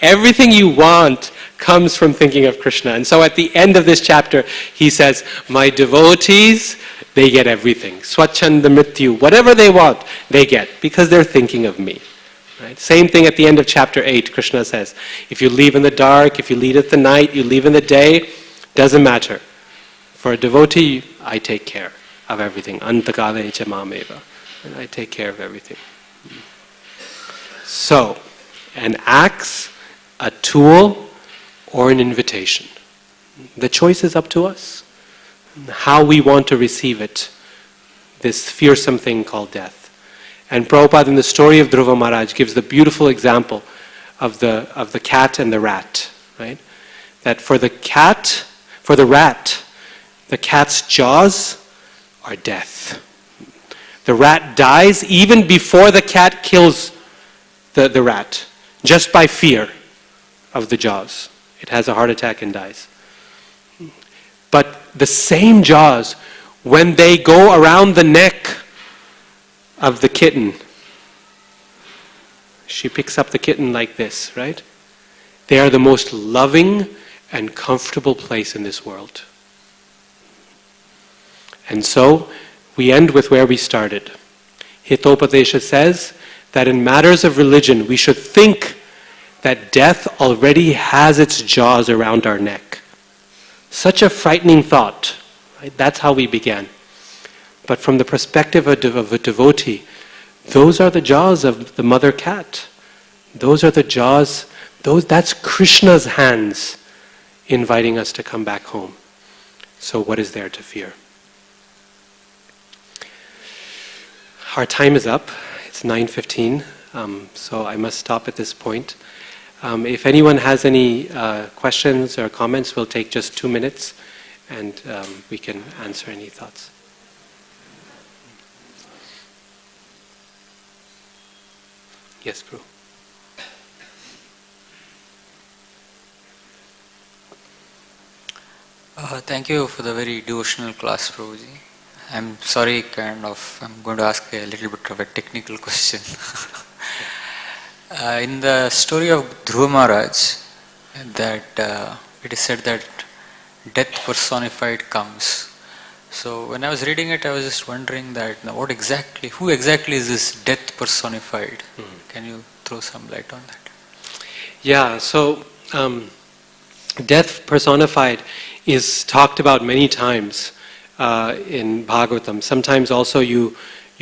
Everything you want comes from thinking of Krishna. And so at the end of this chapter, he says, my devotees, they get everything. Swachanda mrityu, whatever they want, they get, because they're thinking of me. Right? Same thing at the end of chapter 8, Krishna says, if you leave in the dark, if you leave at the night, you leave in the day, doesn't matter. For a devotee, I take care of everything. Antakale cha mameva. And I take care of everything. So, an axe, a tool, or an invitation. The choice is up to us. How we want to receive it. This fearsome thing called death. And Prabhupada in the story of Dhruva Maharaj gives the beautiful example of the cat and the rat. Right? That for the rat, the cat's jaws are death. The rat dies even before the cat kills the rat, just by fear of the jaws. It has a heart attack and dies. But the same jaws, when they go around the neck of the kitten, she picks up the kitten like this, right? They are the most loving and comfortable place in this world. And so, we end with where we started. Hitopadesha says that in matters of religion, we should think that death already has its jaws around our neck. Such a frightening thought. Right? That's how we began. But from the perspective of a devotee, those are the jaws of the mother cat. Those are the jaws, that's Krishna's hands inviting us to come back home. So what is there to fear? Our time is up. It's 9:15, so I must stop at this point. If anyone has any questions or comments, we'll take just 2 minutes and we can answer any thoughts. Yes, Prabhu. Thank you for the very devotional class, Prabhuji. I'm sorry, I'm going to ask a little bit of a technical question. In the story of Dhruva Maharaj, that it is said that death personified comes. So when I was reading it, I was just wondering that who exactly is this death personified? Can you throw some light on that? Yeah, so death personified is talked about many times in Bhagavatam. Sometimes also you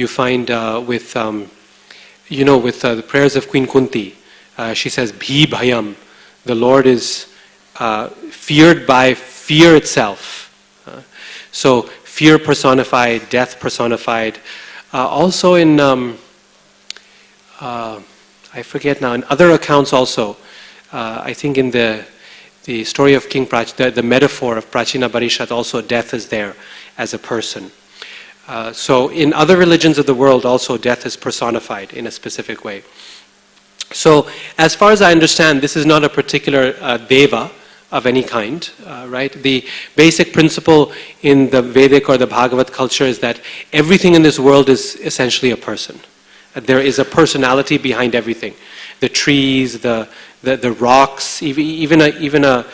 find with the prayers of Queen Kunti, she says, Bhi Bhayam, the Lord is feared by fear itself. So fear personified, death personified. Also in, I forget now, in other accounts also, I think in the the story of King the metaphor of Prachina Barishat, also death is there as a person. So in other religions of the world also death is personified in a specific way. So as far as I understand, this is not a particular deva of any kind, right? The basic principle in the Vedic or the Bhagavat culture is that everything in this world is essentially a person. There is a personality behind everything. The trees, the rocks, even a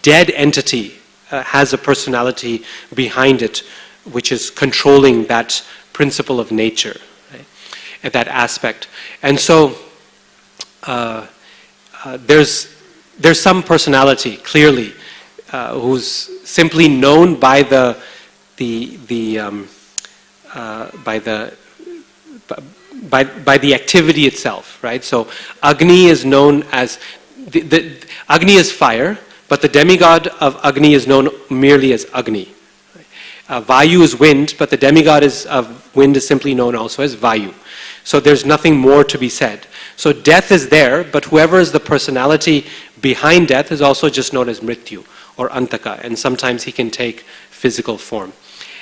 dead entity has a personality behind it, which is controlling that principle of nature, right? At that aspect. And so there's some personality clearly who's simply known by the activity itself, right? So Agni is known as Agni is fire, but the demigod of Agni is known merely as Agni. Vayu is wind, but the demigod of wind is simply known also as Vayu. So there's nothing more to be said. So death is there, but whoever is the personality behind death is also just known as Mrityu or Antaka, and sometimes he can take physical form.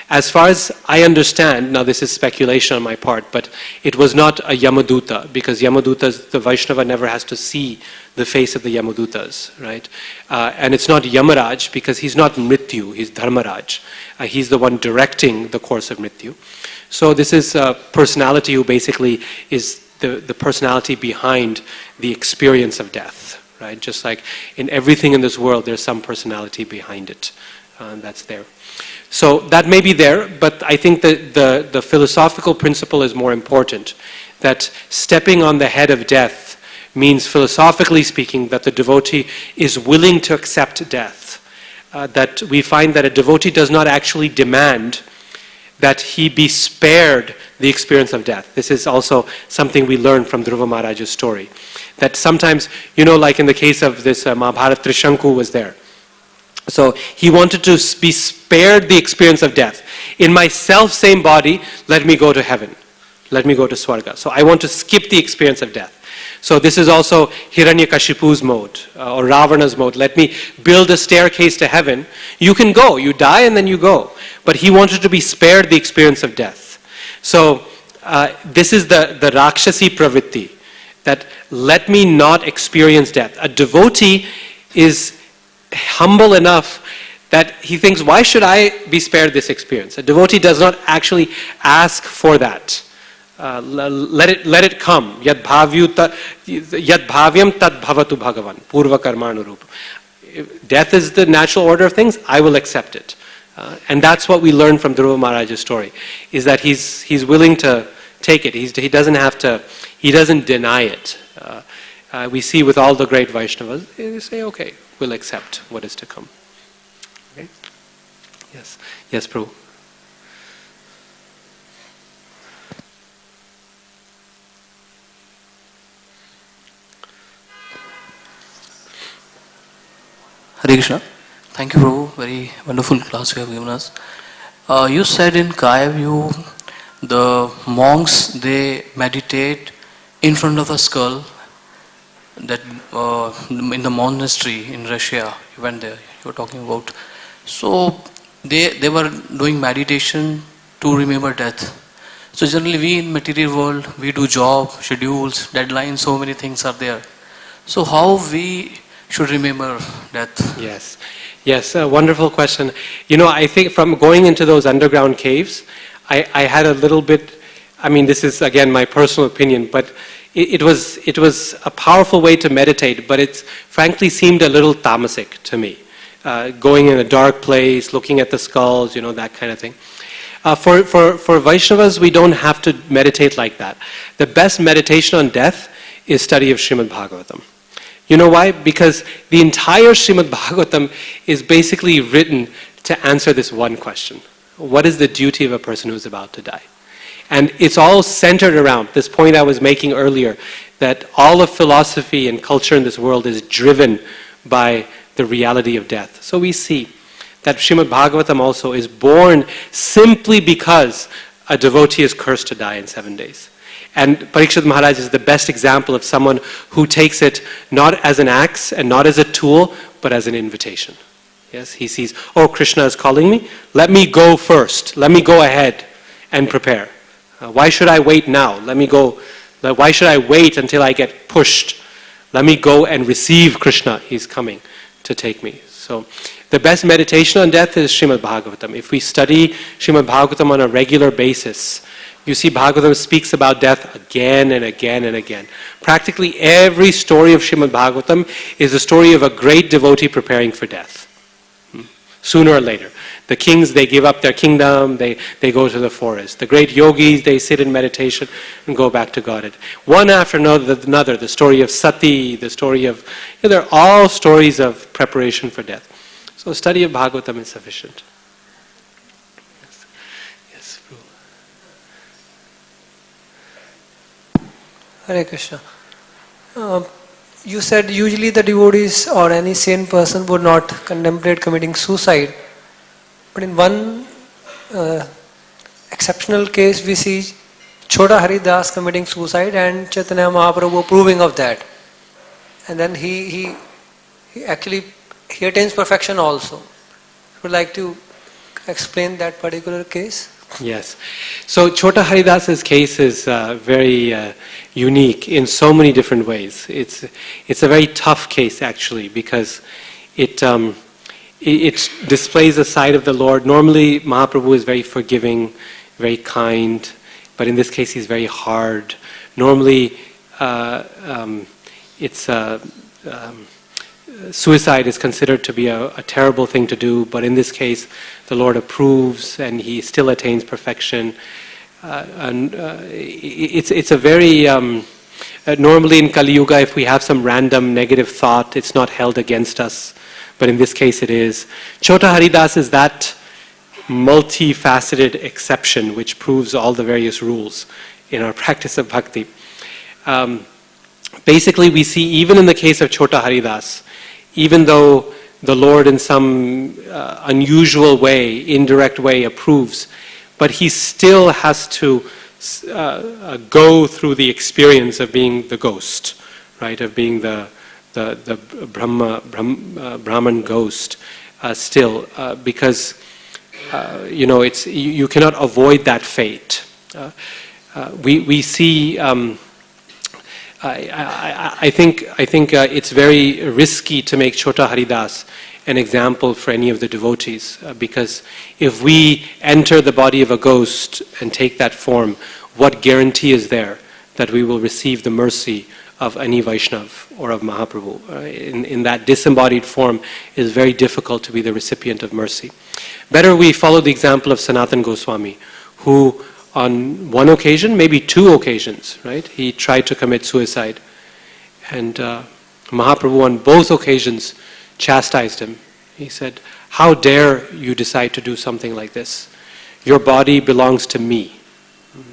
As far as I understand, now this is speculation on my part, but it was not a Yamaduta, because Yamadutas, the Vaishnava never has to see the face of the Yamadutas, right? And it's not Yamaraj, because he's not Mrityu, he's Dharmaraj. He's the one directing the course of Mrityu. So this is a personality who basically is the personality behind the experience of death, right? Just like in everything in this world, there's some personality behind it that's there. So that may be there, but I think that the philosophical principle is more important. That stepping on the head of death means, philosophically speaking, that the devotee is willing to accept death. That we find that a devotee does not actually demand that he be spared the experience of death. This is also something we learn from Dhruva Maharaja's story. That sometimes, like in the case of this Mahabharat, Trishanku was there. So he wanted to be spared the experience of death. In my self-same body, let me go to heaven. Let me go to Swarga. So I want to skip the experience of death. So this is also Hiranyakashipu's mode, or Ravana's mode. Let me build a staircase to heaven. You can go. You die and then you go. But he wanted to be spared the experience of death. So this is the Rakshasi pravitti, that let me not experience death. A devotee is humble enough that he thinks, why should I be spared this experience? A devotee does not actually ask for that. Let it come. Yad bhavyam tad bhavatu bhagavan. Purva karmanurup. Death is the natural order of things. I will accept it. And that's what we learn from Dhruva Maharaja's story, is that he's willing to take it. He doesn't deny it. We see with all the great Vaishnavas, they say, okay, we'll accept what is to come. Okay? Yes. Yes, Prabhu. Hare Krishna. Thank you, Prabhu. Very wonderful class you have given us. You said in Kaya View, the monks, they meditate in front of a skull, that in the monastery in Russia, you went there, you were talking about. So they were doing meditation to remember death. So generally we in material world, we do job, schedules, deadlines, so many things are there. So how we should remember death? Yes, a wonderful question. I think from going into those underground caves, I had a little bit, this is again my personal opinion, but it was a powerful way to meditate, but it frankly seemed a little tamasic to me. Going in a dark place, looking at the skulls, that kind of thing. For Vaishnavas, we don't have to meditate like that. The best meditation on death is study of Srimad-Bhagavatam. You know why? Because the entire Srimad-Bhagavatam is basically written to answer this one question. What is the duty of a person who's about to die? And it's all centered around this point I was making earlier, that all of philosophy and culture in this world is driven by the reality of death. So we see that Srimad-Bhagavatam also is born simply because a devotee is cursed to die in 7 days. And Parikshit Maharaj is the best example of someone who takes it not as an axe and not as a tool, but as an invitation. Yes, he sees, oh, Krishna is calling me. Let me go first. Let me go ahead and prepare. Why should I wait now? Let me go. Why should I wait until I get pushed? Let me go and receive Krishna. He's coming to take me. So the best meditation on death is Srimad-Bhagavatam. If we study Srimad-Bhagavatam on a regular basis, you see Bhagavatam speaks about death again and again and again. Practically every story of Srimad-Bhagavatam is a story of a great devotee preparing for death. Sooner or later. The kings, they give up their kingdom, they go to the forest. The great yogis, they sit in meditation and go back to Godhead. One after another, the story of Sati, the story of, they're all stories of preparation for death. So study of Bhagavatam is sufficient. Yes, Hare Krishna. You said usually the devotees or any sane person would not contemplate committing suicide. But in one exceptional case we see Chota Haridas committing suicide and Chaitanya Mahaprabhu approving of that. And then he attains perfection also. Would you like to explain that particular case? Yes. So Chota Haridas's case is very unique in so many different ways. It's a very tough case actually because it displays a side of the Lord. Normally Mahaprabhu is very forgiving, very kind, but in this case he's very hard. Normally suicide is considered to be a terrible thing to do, but in this case the Lord approves and he still attains perfection. It's a very normally in Kali Yuga, if we have some random negative thought, it's not held against us, but in this case it is. Chota Haridas is that multifaceted exception which proves all the various rules in our practice of bhakti. Basically we see even in the case of Chota Haridas, even though the Lord in some unusual way, indirect way approves, but he still has to go through the experience of being the ghost, right? Of being the Brahman ghost still, because you cannot avoid that fate. We see. I think it's very risky to make Chota Haridas an example for any of the devotees, because if we enter the body of a ghost and take that form, what guarantee is there that we will receive the mercy of any Vaishnav or of Mahaprabhu? In that disembodied form, it is very difficult to be the recipient of mercy. Better we follow the example of Sanatana Goswami, who on one occasion, maybe two occasions, right, he tried to commit suicide. And Mahaprabhu on both occasions chastised him. He said, how dare you decide to do something like this? Your body belongs to me.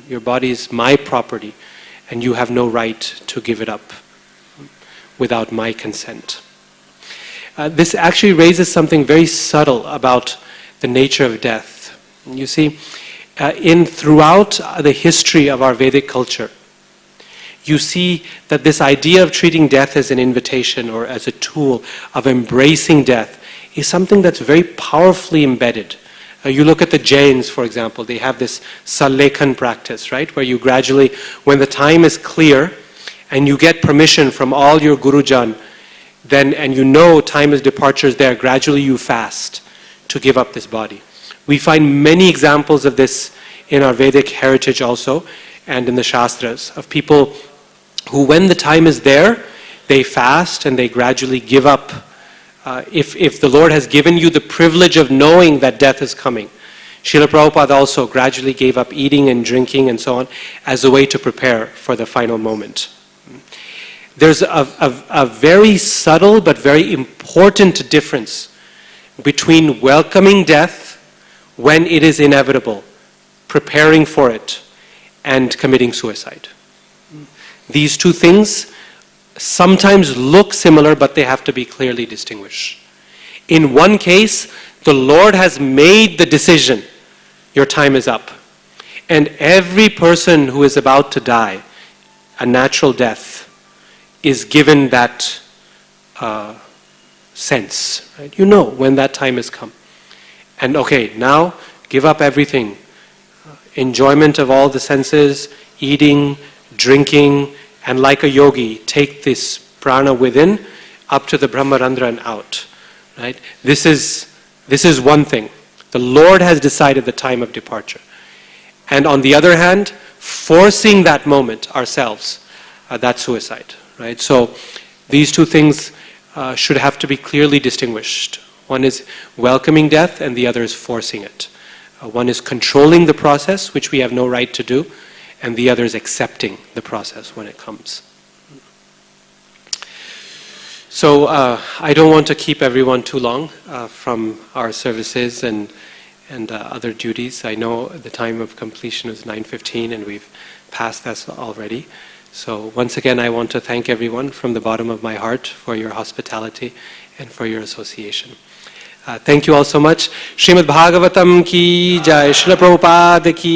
Your body is my property, and you have no right to give it up without my consent. This actually raises something very subtle about the nature of death. You see, throughout the history of our Vedic culture, you see that this idea of treating death as an invitation or as a tool of embracing death is something that's very powerfully embedded. You look at the Jains, for example, they have this Salekhan practice, right, where you gradually, when the time is clear and you get permission from all your Gurujan, and you know time is departure is there, gradually you fast to give up this body. We find many examples of this in our Vedic heritage also, and in the Shastras, of people who, when the time is there, they fast and they gradually give up. If the Lord has given you the privilege of knowing that death is coming. Srila Prabhupada also gradually gave up eating and drinking and so on as a way to prepare for the final moment. There's a very subtle but very important difference between welcoming death when it is inevitable, preparing for it, and committing suicide. These two things sometimes look similar, but they have to be clearly distinguished. In one case, the Lord has made the decision, your time is up. And every person who is about to die, a natural death, is given that sense. Right? You know when that time has come. And okay, now give up everything. Enjoyment of all the senses, eating, drinking, and like a yogi, take this prana within up to the Brahmarandra and out. Right? This is one thing. The Lord has decided the time of departure. And on the other hand, forcing that moment ourselves, that's suicide. Right? So these two things should have to be clearly distinguished. One is welcoming death and the other is forcing it. One is controlling the process, which we have no right to do, and the other is accepting the process when it comes. So I don't want to keep everyone too long from our services and other duties. I know the time of completion is 9:15 and we've passed that already. So once again, I want to thank everyone from the bottom of my heart for your hospitality and for your association. Thank you all so much. Srimad-Bhagavatam ki jai, Srila Prabhupada ki